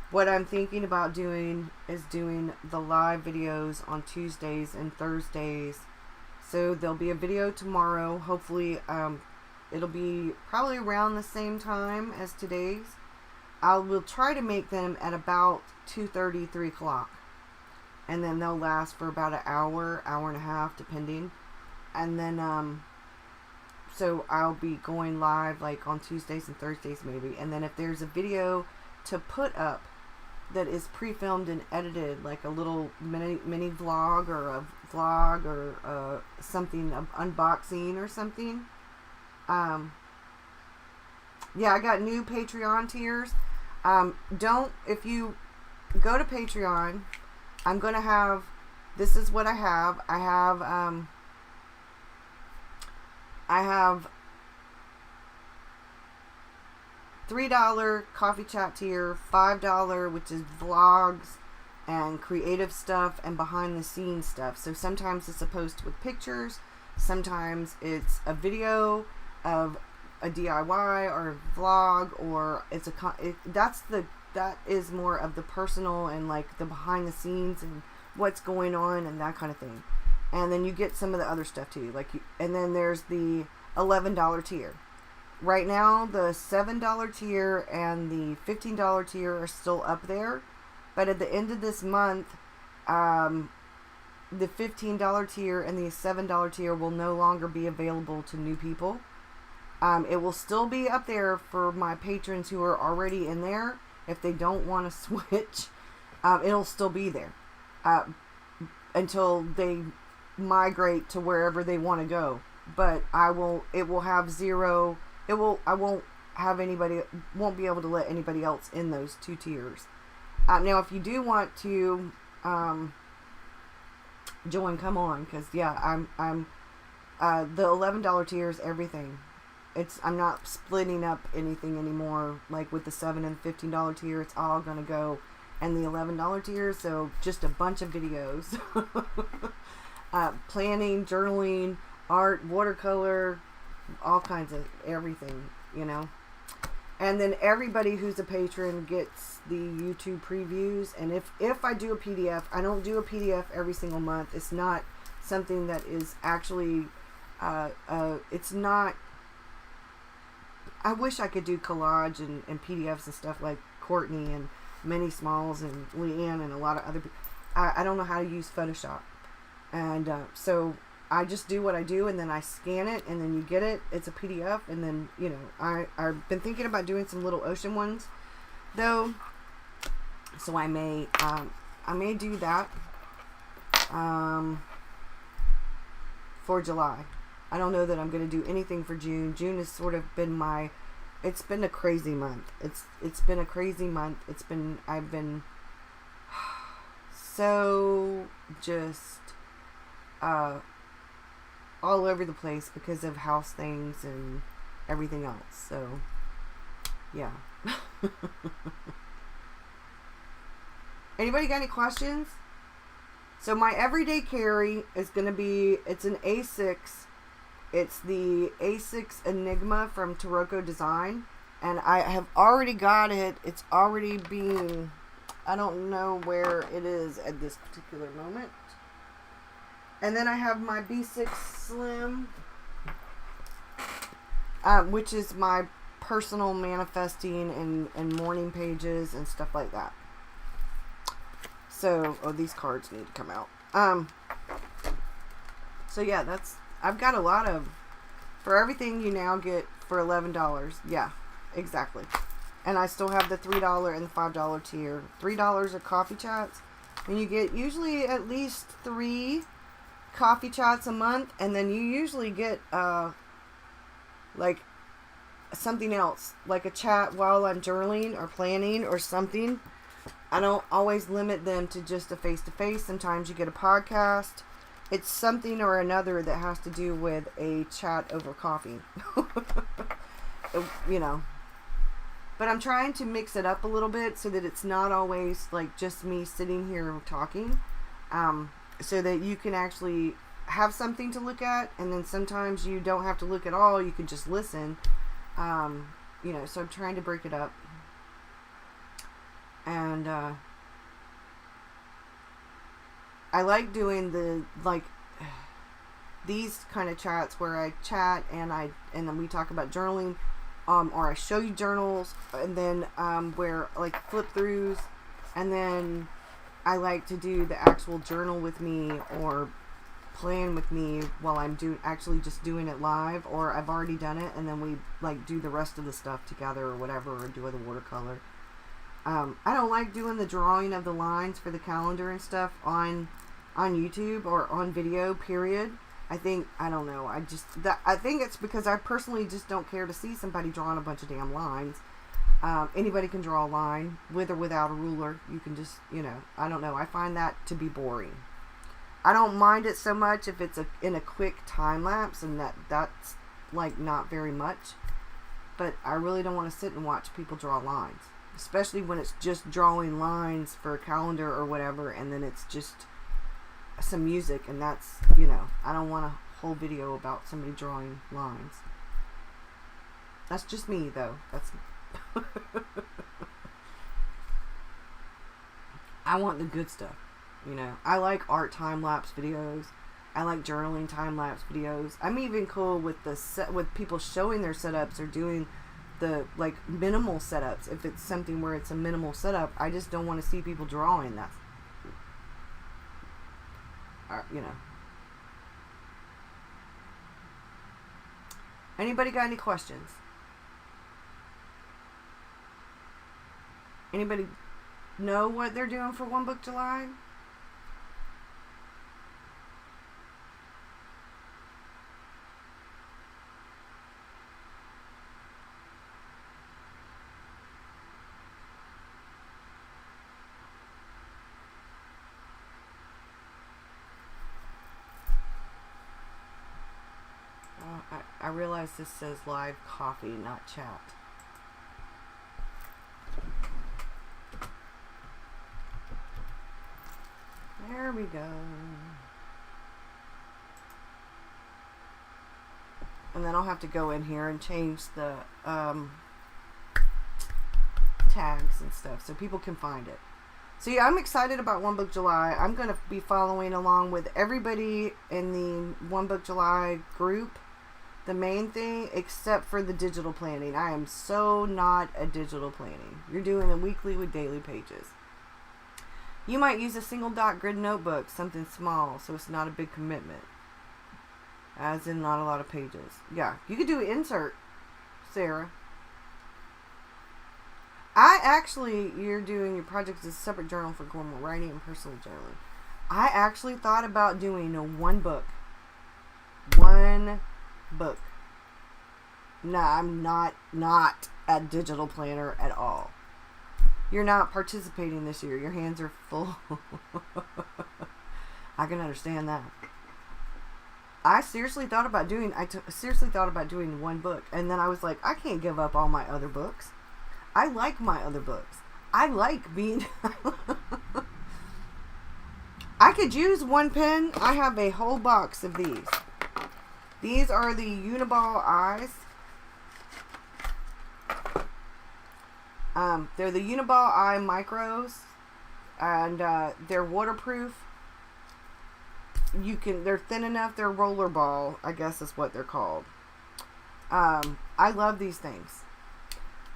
what I'm thinking about doing is doing the live videos on Tuesdays and Thursdays. So there'll be a video tomorrow. Hopefully it'll be probably around the same time as today's. I will try to make them at about 2:30, 3 o'clock. And then they'll last for about an hour, hour and a half, depending. And then, so I'll be going live like on Tuesdays and Thursdays maybe. And then if there's a video to put up that is pre-filmed and edited, like a little mini vlog or a vlog or something, of unboxing or something. Yeah, I got new Patreon tiers. If you go to Patreon, I'm going to have, this is what I have. I have $3 coffee chat tier, $5, which is vlogs and creative stuff and behind the scenes stuff. So sometimes it's a post with pictures, sometimes it's a video of a DIY or a vlog, or it's that is more of the personal and like the behind the scenes and what's going on and that kind of thing. And then you get some of the other stuff too, and then there's the $11 tier. Right now, the $7 tier and the $15 tier are still up there. But at the end of this month, the $15 tier and the $7 tier will no longer be available to new people. It will still be up there for my patrons who are already in there. If they don't want to switch, it'll still be there until they migrate to wherever they want to go. But it will have zero. I won't be able to let anybody else in those two tiers. Now, if you do want to join, come on, because yeah, I'm the $11 tier is everything. I'm not splitting up anything anymore. Like with the $7 and $15 tier, it's all gonna go, and the $11 tier, so just a bunch of videos, planning, journaling, art, watercolor, all kinds of everything, you know. And then everybody who's a patron gets the YouTube previews. And if I do a PDF, I don't do a PDF every single month. It's not something that is actually, it's not, I wish I could do collage and PDFs and stuff like Courtney and Minnie Smalls and Leanne and a lot of other people. I don't know how to use Photoshop. And so I just do what I do, and then I scan it, and then you get it. It's a PDF, and then, you know, I've been thinking about doing some little ocean ones, though. So I may do that for July. I don't know that I'm going to do anything for June. June has sort of been it's been a crazy month. It's been a crazy month. I've been so just all over the place because of house things and everything else. So yeah. Anybody got any questions? So my everyday carry is going to be, it's an A6. It's the A6 Enigma from Taroko Design, and I have already got it. It's already being, I don't know where it is at this particular moment. And then I have my B6 Slim, which is my personal manifesting and morning pages and stuff like that. So, these cards need to come out. So yeah, I've got a lot of, for everything you now get for $11. Yeah, exactly. And I still have the $3 and the $5 tier. $3 are coffee chats, and you get usually at least 3 coffee chats a month, and then you usually get like something else, like a chat while I'm journaling or planning or something. I don't always limit them to just a face-to-face. Sometimes you get a podcast. It's something or another that has to do with a chat over coffee. You know. But I'm trying to mix it up a little bit so that it's not always like just me sitting here talking. So that you can actually have something to look at, and then sometimes you don't have to look at all, you can just listen. You know, so I'm trying to break it up. And I like doing these kind of chats where I chat and then we talk about journaling, or I show you journals, and then where like flip throughs, and then I like to do the actual journal with me or plan with me while I'm actually just doing it live, or I've already done it, and then we like do the rest of the stuff together or whatever, or do the watercolor. I don't like doing the drawing of the lines for the calendar and stuff on YouTube or on video, period. I think it's because I personally just don't care to see somebody drawing a bunch of damn lines. Anybody can draw a line with or without a ruler. You can just, you know, I don't know. I find that to be boring. I don't mind it so much if it's in a quick time lapse, and that's like not very much. but I really don't want to sit and watch people draw lines, especially when it's just drawing lines for a calendar or whatever, and then it's just some music, and that's, you know, I don't want a whole video about somebody drawing lines. That's just me, though. That's I want the good stuff, you know. I like art time-lapse videos. I like journaling time-lapse videos. I'm even cool with with people showing their setups or doing the, like, minimal setups. If it's something where it's a minimal setup, I just don't want to see people drawing. That's, you know. Anybody got any questions? Anybody know what they're doing for One Book July? I realize this says live coffee, not chat. There we go. And then I'll have to go in here and change the tags and stuff so people can find it. So yeah, I'm excited about One Book July. I'm going to be following along with everybody in the One Book July group. The main thing, except for the digital planning. I am so not a digital planning. You're doing a weekly with daily pages. You might use a single dot grid notebook, something small, so it's not a big commitment. As in, not a lot of pages. Yeah, you could do an insert, Sarah. You're doing your project as a separate journal for formal writing and personal journaling. I actually thought about doing a one book. One book. No, I'm not a digital planner at all. You're not participating this year. Your hands are full. I can understand that. I seriously thought about doing one book, and then I was like, I can't give up all my other books. I like my other books. I like being I could use one pen. I have a whole box of these. These are the Uniball eyes. They're the Uniball eye micros, and they're waterproof. They're thin enough. They're rollerball, I guess is what they're called. I love these things.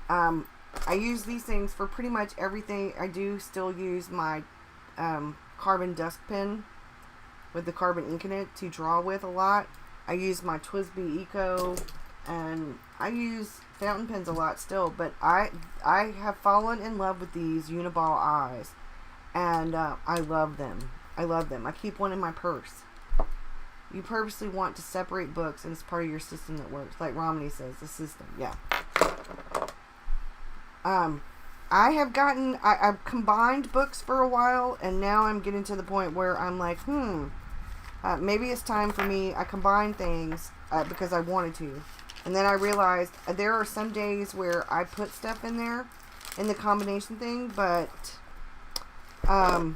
I use these things for pretty much everything. I do still use my carbon dust pen with the carbon ink in it to draw with a lot. I use my TWSBI Eco, and I use fountain pens a lot still, but I have fallen in love with these Uniball eyes, and I love them. I love them. I keep one in my purse. You purposely want to separate books, and it's part of your system that works. Like Romney says, the system. Yeah. I've combined books for a while, and now I'm getting to the point where I'm like, maybe it's time for me. I combine things because I wanted to. And then I realized there are some days where I put stuff in there in the combination thing, but I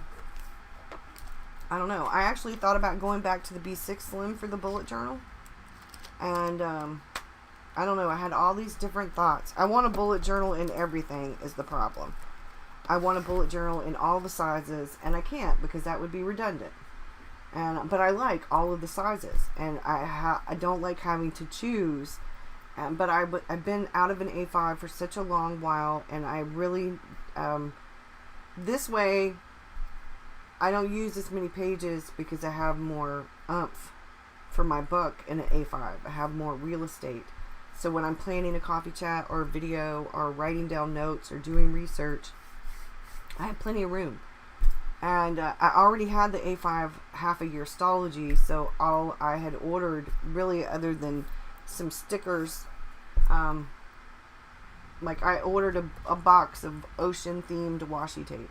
don't know. I actually thought about going back to the B6 Slim for the bullet journal. And I don't know. I had all these different thoughts. I want a bullet journal in everything is the problem. I want a bullet journal in all the sizes, and I can't because that would be redundant. But I like all of the sizes, and I don't like having to choose. But I've been out of an A5 for such a long while, and I really this way I don't use as many pages because I have more oomph for my book in an A5. I have more real estate. So when I'm planning a coffee chat or a video or writing down notes or doing research, I have plenty of room. And I already had the A5 half a year Stalogy, so all I had ordered, really other than some stickers, like I ordered a box of ocean themed washi tape.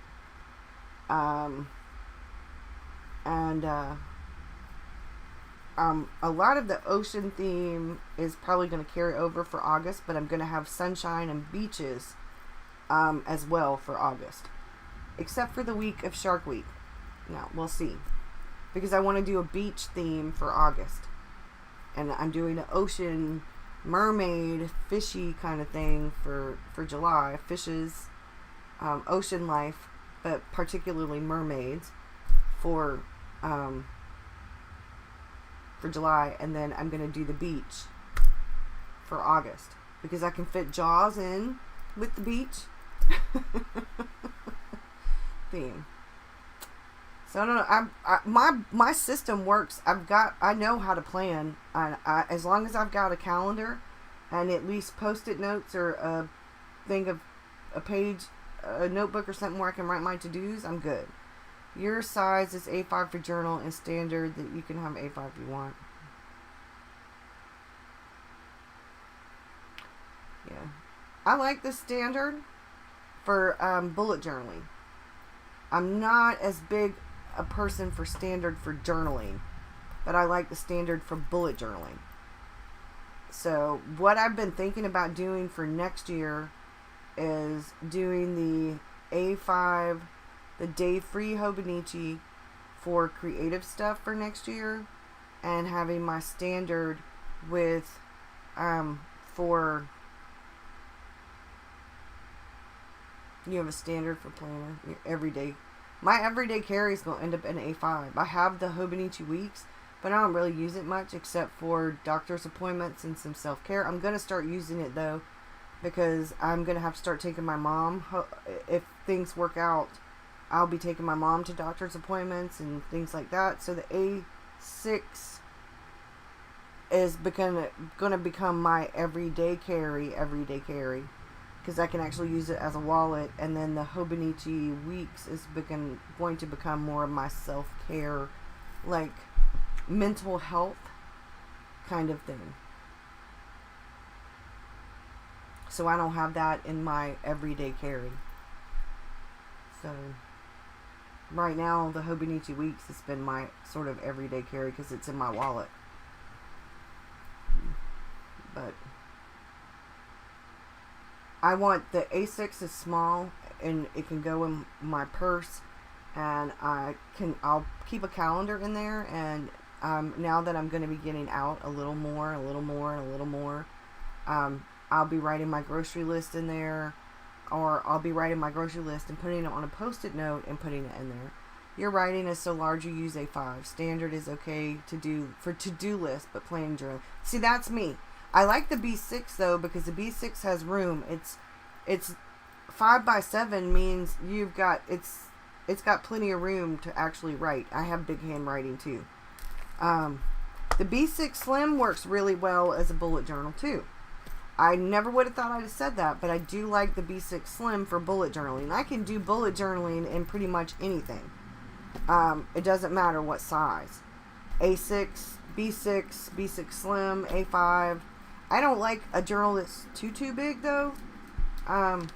A lot of the ocean theme is probably going to carry over for August, but I'm going to have sunshine and beaches as well for August, except for the week of Shark Week. Now, we'll see, because I want to do a beach theme for August, and I'm doing an ocean mermaid fishy kind of thing for July. Fishes, ocean life, but particularly mermaids for July, and then I'm going to do the beach for August, because I can fit Jaws in with the beach theme. So I don't know. My system works. I know how to plan. As long as I've got a calendar and at least post-it notes or a thing of a page, a notebook or something where I can write my to-dos, I'm good. Your size is A5 for journal and standard. That you can have A5 if you want. Yeah, I like the standard for bullet journaling. I'm not as big a person for standard for journaling, but I like the standard for bullet journaling. So what I've been thinking about doing for next year is doing the A5, the day free Hobonichi for creative stuff for next year, and having my standard with for, you have a standard for planner, your everyday. My everyday carry is going to end up in A5. I have the Hobonichi weeks, but I don't really use it much except for doctor's appointments and some self-care. I'm going to start using it though, because I'm going to have to start taking my mom. If things work out, I'll be taking my mom to doctor's appointments and things like that. So the A6 is going to become my everyday carry, because I can actually use it as a wallet. And then the Hobonichi weeks is going to become more of my self-care, like mental health kind of thing. So I don't have that in my everyday carry. So right now the Hobonichi weeks has been my sort of everyday carry because it's in my wallet. But I want the A6 is small and it can go in my purse, and I'll keep a calendar in there. And now that I'm going to be getting out a little more, I'll be writing my grocery list in there, or I'll be writing my grocery list and putting it on a post-it note and putting it in there. Your writing is so large you use A5. Standard is okay to do for to-do list, but plain journal. See, that's me. I like the B6 though, because the B6 has room. It's 5x7 means it's got plenty of room to actually write. I have big handwriting too. The B6 Slim works really well as a bullet journal too. I never would have thought I'd have said that, but I do like the B6 Slim for bullet journaling. I can do bullet journaling in pretty much anything. It doesn't matter what size. A6, B6, B6 Slim, A5. I don't like a journal that's too big though. But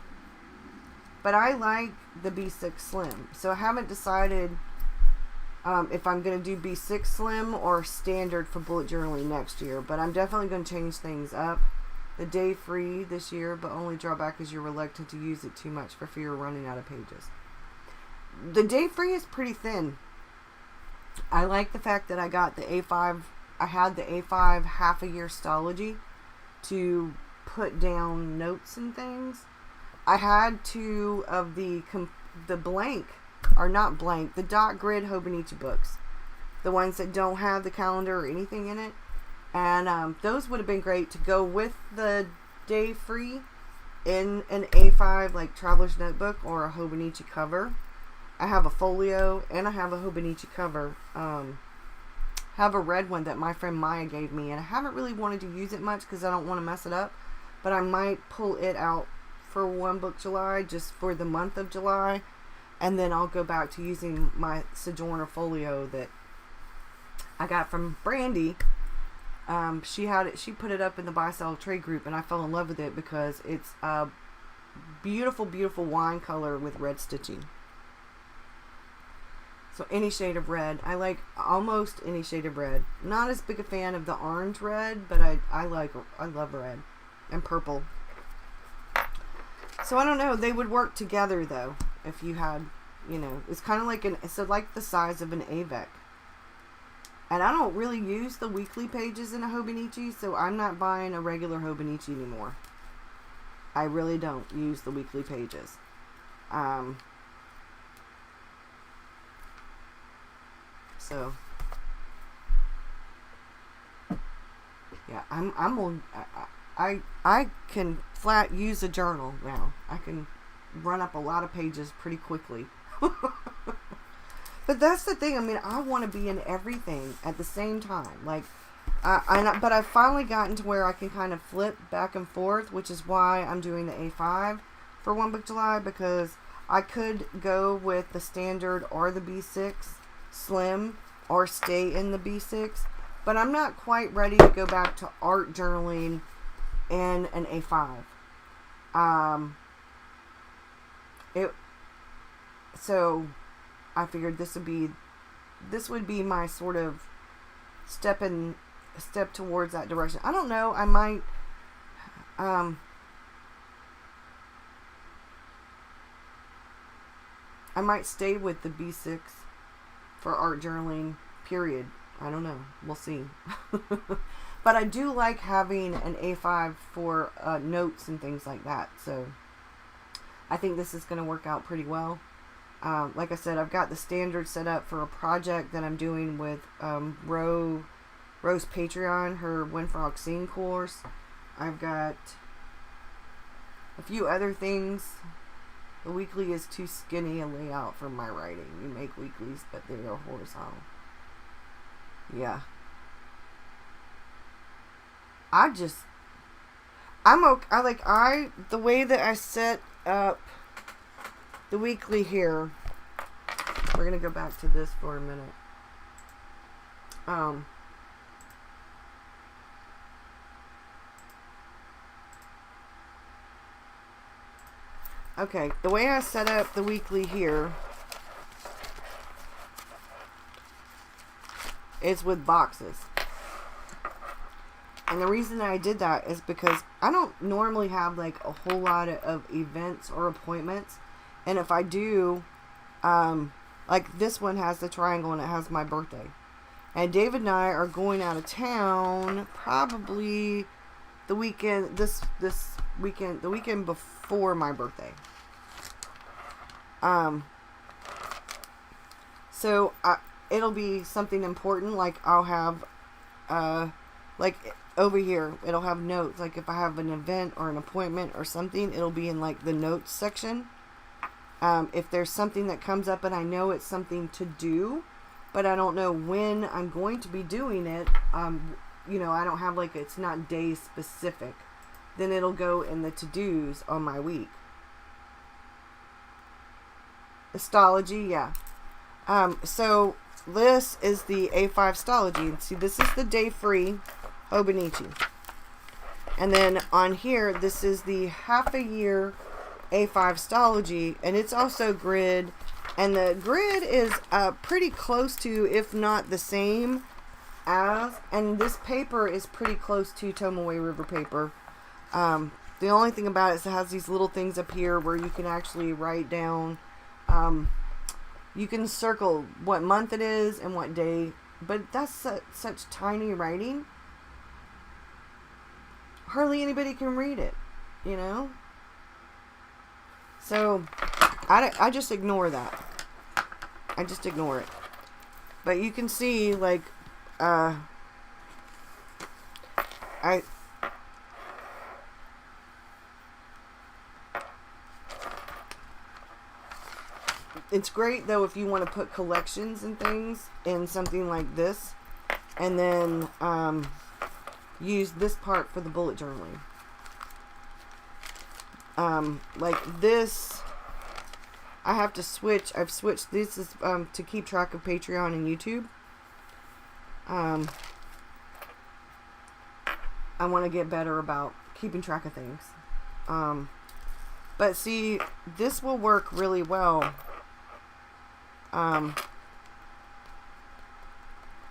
I like the B6 Slim. So I haven't decided if I'm going to do B6 Slim or standard for bullet journaling next year. But I'm definitely going to change things up. The day free this year, but only drawback is you're reluctant to use it too much for fear of running out of pages. The day free is pretty thin. I like the fact that I got the A5. I had the A5 half a year Stalogy to put down notes and things. I had two of the blank, or not blank, the dot grid Hobonichi books, the ones that don't have the calendar or anything in it. And those would have been great to go with the day free in an A5 like traveler's notebook or a Hobonichi cover. I have a folio and I have a Hobonichi cover. Have a red one that my friend Maya gave me, and I haven't really wanted to use it much because I don't want to mess it up, but I might pull it out for One Book July, just for the month of July, and then I'll go back to using my Sojourner folio that I got from Brandy. She had it. She put it up in the buy sell trade group, and I fell in love with it because it's a beautiful, beautiful wine color with red stitching. So any shade of red. I like almost any shade of red. Not as big a fan of the orange red, but I love red and purple. So I don't know. They would work together though if you had, you know, it's kind of like like the size of an AVEC. And I don't really use the weekly pages in a Hobonichi, so I'm not buying a regular Hobonichi anymore. I really don't use the weekly pages. So yeah, I can flat use a journal now. I can run up a lot of pages pretty quickly. But that's the thing. I mean, I want to be in everything at the same time. Like, but I've finally gotten to where I can kind of flip back and forth, which is why I'm doing the A5 for One Book July, because I could go with the standard or the B6 Slim or stay in the B6, but I'm not quite ready to go back to art journaling in an A5. So I figured this would be my sort of step towards that direction. I don't know. I might stay with the B6 for art journaling, period. I don't know. We'll see. But I do like having an A5 for notes and things like that. So I think this is going to work out pretty well. Like I said, I've got the standard set up for a project that I'm doing with Rose's Patreon, her Windfrog Sing course. I've got a few other things. The weekly is too skinny a layout for my writing. You make weeklies, but they are horizontal. Yeah. The way that I set up the weekly here, we're going to go back to this for a minute. Okay, the way I set up the weekly here is with boxes. And the reason I did that is because I don't normally have like a whole lot of events or appointments. And if I do, like this one has the triangle and it has my birthday. And David and I are going out of town probably the weekend, this weekend, the weekend before my birthday. So it'll be something important. Like I'll have, like over here, it'll have notes. Like if I have an event or an appointment or something, it'll be in like the notes section. If there's something that comes up and I know it's something to do, but I don't know when I'm going to be doing it, you know, I don't have like, it's not day specific, then it'll go in the to-dos on my week. Stalogy, yeah. So this is the A5 Stalogy. And see, this is the day free Hobonichi. And then on here, this is the half a year A5 Stalogy, and it's also grid, and the grid is pretty close to, if not the same as, and this paper is pretty close to Tomoe River paper. The only thing about it is it has these little things up here where you can actually write down, you can circle what month it is and what day, but that's such tiny writing, hardly anybody can read it, you know? So, I just ignore that. I just ignore it. But you can see, like, it's great, though, if you want to put collections and things in something like this. And then, use this part for the bullet journaling. Like this, I have to switch. I've switched. This is to keep track of Patreon and YouTube. I want to get better about keeping track of things. But see, this will work really well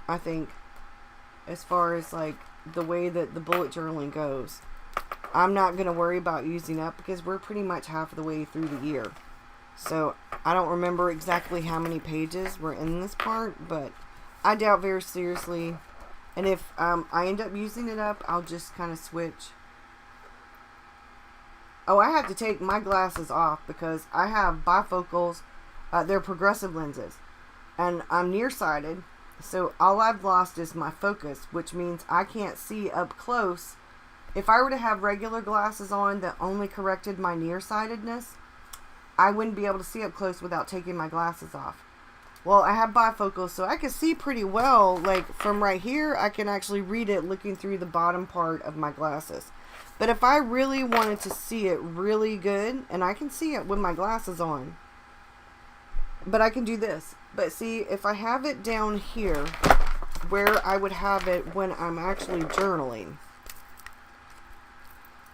I think, as far as like the way that the bullet journaling goes. I'm not going to worry about using up because we're pretty much half of the way through the year. So I don't remember exactly how many pages were in this part, but I doubt very seriously. And if I end up using it up, I'll just kind of switch. Oh, I have to take my glasses off because I have bifocals. They're progressive lenses. And I'm nearsighted. So all I've lost is my focus, which means I can't see up close. If I were to have regular glasses on that only corrected my nearsightedness, I wouldn't be able to see up close without taking my glasses off. Well, I have bifocals, so I can see pretty well. Like, from right here, I can actually read it looking through the bottom part of my glasses. But if I really wanted to see it really good, and I can see it with my glasses on, but I can do this. But see, if I have it down here, where I would have it when I'm actually journaling,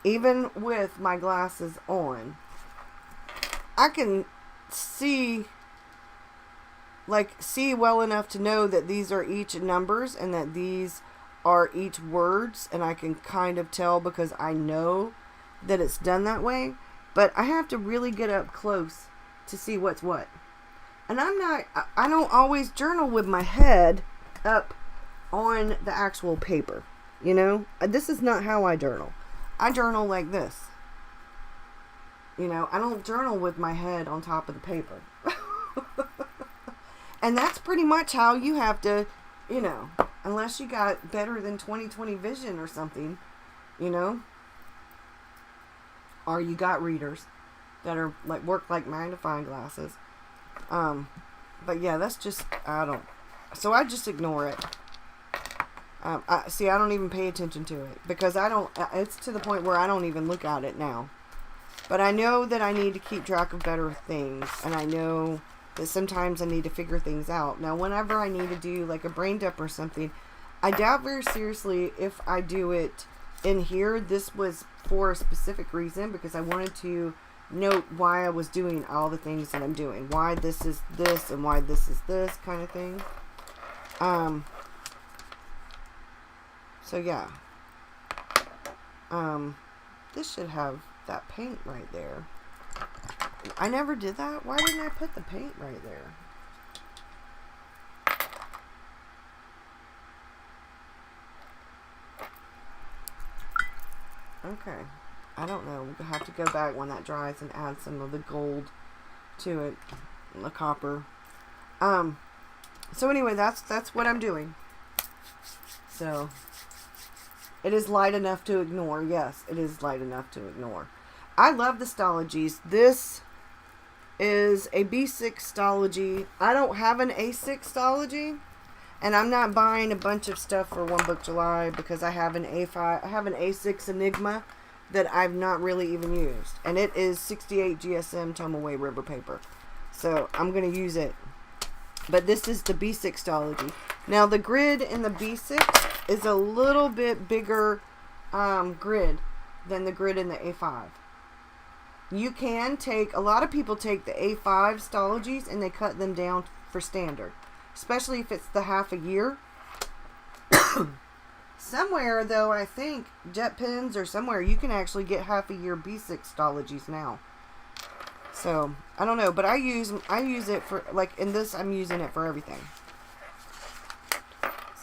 even with my glasses on, I can see well enough to know that these are each numbers and that these are each words, and I can kind of tell because I know that it's done that way. But I have to really get up close to see what's what. And I don't always journal with my head up on the actual paper, you know? This is not how I journal. I journal like this. You know, I don't journal with my head on top of the paper. And that's pretty much how you have to, you know, unless you got better than 20/20 vision or something, you know, or you got readers that are like work like magnifying glasses. But yeah, that's just, so I just ignore it. I don't even pay attention to it because it's to the point where I don't even look at it now. But I know that I need to keep track of better things, and I know that sometimes I need to figure things out. Now, whenever I need to do like a brain dump or something, I doubt very seriously if I do it in here. This was for a specific reason because I wanted to note why I was doing all the things that I'm doing. Why this is this and why this is this kind of thing. So yeah. This should have that paint right there. I never did that. Why didn't I put the paint right there? Okay. I don't know. We'll have to go back when that dries and add some of the gold to it. And the copper. So anyway, that's what I'm doing. So it is light enough to ignore. Yes, it is light enough to ignore. I love the Stalogies. This is a B6 Stalogy. I don't have an A6 Stalogy, and I'm not buying a bunch of stuff for One Book July because I have an A5. I have an A6 Enigma that I've not really even used, and it is 68 GSM Tomaway River paper, so I'm going to use it. But this is the B6 Stalogy. Now the grid in the B6 is a little bit bigger grid than the grid in the A5. You can take, a lot of people take the A5 Stalogies and they cut them down for standard, especially if it's the half a year. Somewhere though, I think Jet Pens or somewhere you can actually get half a year B6 Stalogies now. So I don't know, but I use it for, like in this, I'm using it for everything.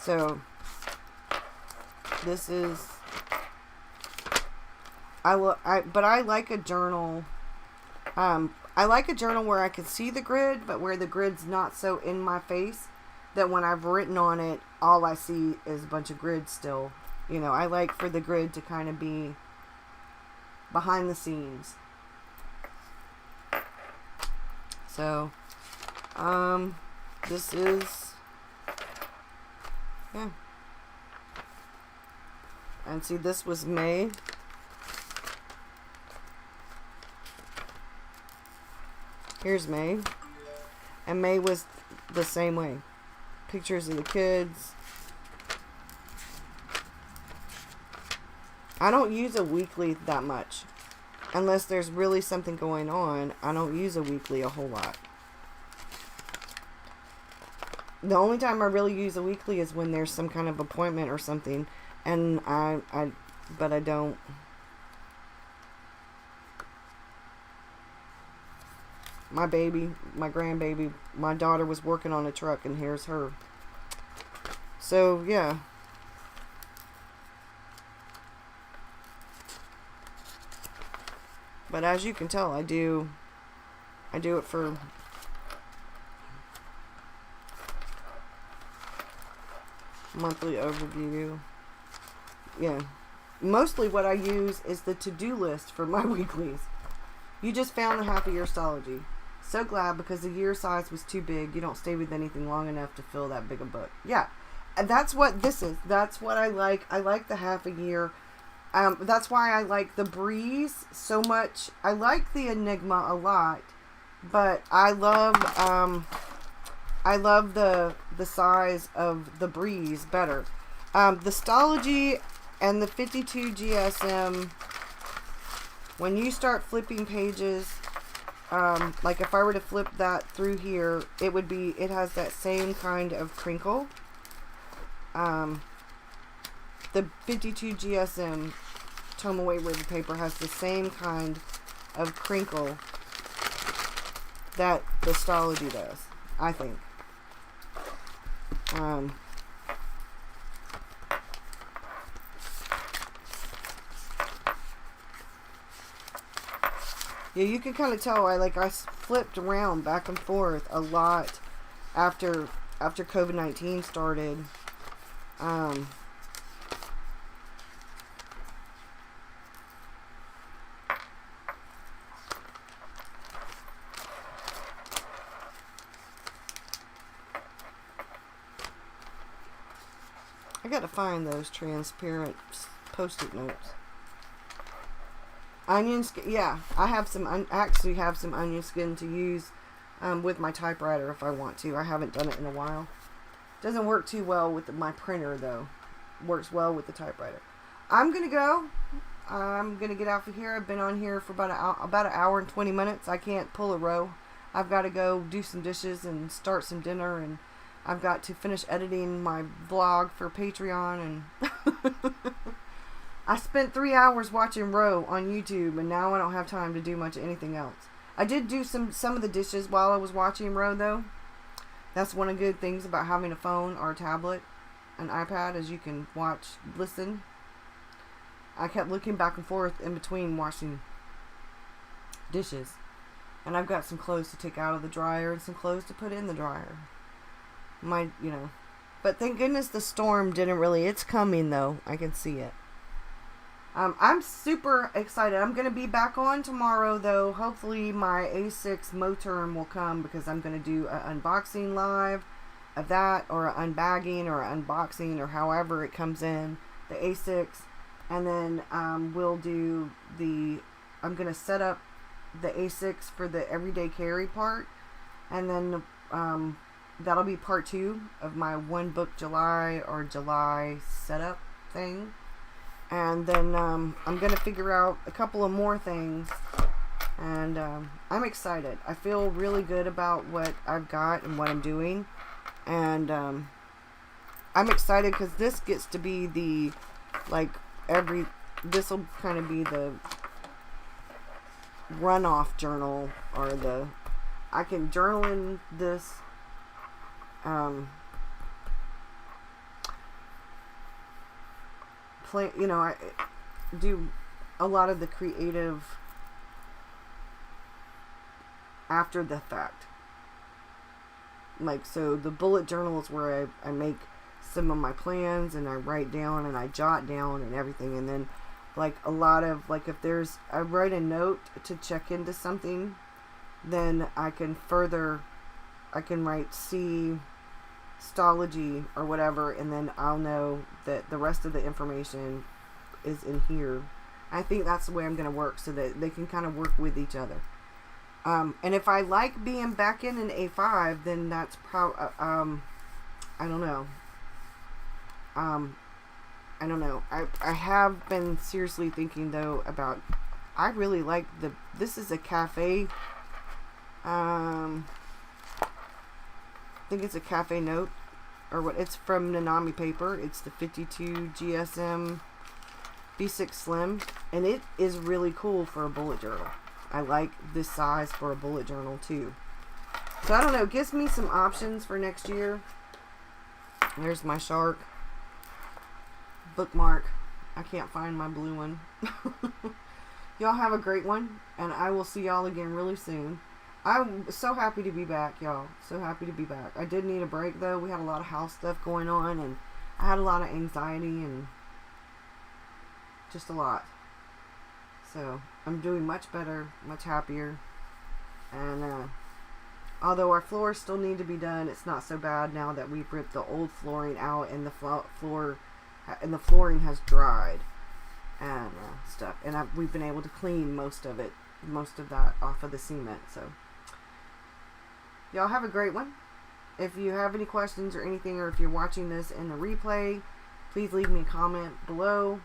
So this is, but I like a journal. I like a journal where I can see the grid, but where the grid's not so in my face that when I've written on it, all I see is a bunch of grid still. You know, I like for the grid to kind of be behind the scenes. So, this is, yeah. And see, this was May. Here's May. And May was the same way. Pictures of the kids. I don't use a weekly that much. Unless there's really something going on, I don't use a weekly a whole lot. The only time I really use a weekly is when there's some kind of appointment or something, and but I don't. My baby, my grandbaby, my daughter was working on a truck, and here's her. So yeah. But as you can tell, I do it for monthly overview. Yeah. Mostly what I use is the to-do list for my weeklies. You just found the half a year Stalogy. So glad, because the year size was too big. You don't stay with anything long enough to fill that big a book. Yeah. And that's what this is. That's what I like. I like the half a year. That's why I like the Breeze so much. I like the Enigma a lot, but I love the size of the Breeze better. The Stalogy and the 52 GSM, when you start flipping pages, like if I were to flip that through here, it has that same kind of crinkle. The 52 GSM tome away ribbon paper has the same kind of crinkle that the Stalogy does, I think. Yeah, you can kind of tell I flipped around back and forth a lot after COVID-19 started. I gotta find those transparent post-it notes. Onion skin, yeah, I actually have some onion skin to use with my typewriter if I want to. I haven't done it in a while. Doesn't work too well with my printer though. Works well with the typewriter. I'm gonna go. I'm gonna get out of here. I've been on here for about an hour and 20 minutes. I can't pull a row. I've got to go do some dishes and start some dinner, and I've got to finish editing my vlog for Patreon, and I spent 3 hours watching Row on YouTube, and now I don't have time to do much of anything else. I did do some of the dishes while I was watching Row, though. That's one of the good things about having a phone or a tablet, an iPad, is you can listen. I kept looking back and forth in between washing dishes. And I've got some clothes to take out of the dryer and some clothes to put in the dryer. But thank goodness the storm didn't really, it's coming though. I can see it. I'm super excited. I'm going to be back on tomorrow though. Hopefully my A6 Moterm will come, because I'm going to do an unboxing live of that, or an unbagging, or an unboxing, or however it comes in, the A6. And then I'm going to set up the A6 for the everyday carry part. And then that'll be part 2 of my one book July setup thing. And then I'm going to figure out a couple of more things. And I'm excited. I feel really good about what I've got and what I'm doing. And I'm excited because this gets to be the, this will kind of be the runoff journal, or I can journal in this. I do a lot of the creative after the fact. So the bullet journal is where I make some of my plans, and I write down and I jot down and everything. And then a lot of, if I write a note to check into something, then I can write C Stalogy or whatever, and then I'll know that the rest of the information is in here. I think that's the way I'm going to work, so that they can kind of work with each other. And if I like being back in an A5, then that's I don't know. I don't know. I have been seriously thinking though about, I really like this is a cafe think it's a cafe note, or what, it's from Nanami paper. It's the 52 GSM B6 Slim, and it is really cool for a bullet journal. I like this size for a bullet journal too. So I don't know, it gives me some options for next year. There's my shark bookmark. I can't find my blue one. Y'all have a great one, and I will see y'all again really soon. I'm so happy to be back, y'all. So happy to be back. I did need a break, though. We had a lot of house stuff going on, and I had a lot of anxiety and just a lot. So I'm doing much better, much happier. And although our floors still need to be done, it's not so bad now that we've ripped the old flooring out and the flooring has dried and stuff. And we've been able to clean most of that off of the cement. So y'all have a great one. If you have any questions or anything, or if you're watching this in the replay, please leave me a comment below.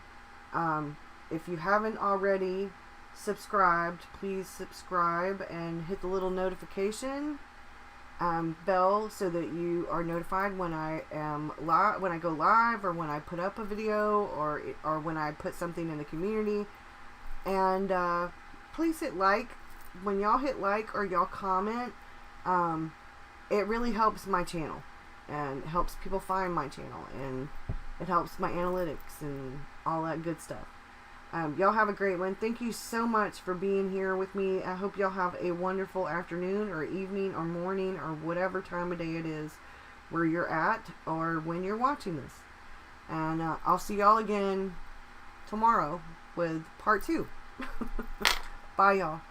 If you haven't already subscribed, please subscribe and hit the little notification bell so that you are notified when I am live, when I go live, or when I put up a video, or when I put something in the community. And please hit like. When y'all hit like or y'all comment, it really helps my channel and helps people find my channel, and it helps my analytics and all that good stuff. Y'all have a great one. Thank you so much for being here with me. I hope y'all have a wonderful afternoon or evening or morning or whatever time of day it is where you're at or when you're watching this. And I'll see y'all again tomorrow with part 2. Bye, y'all.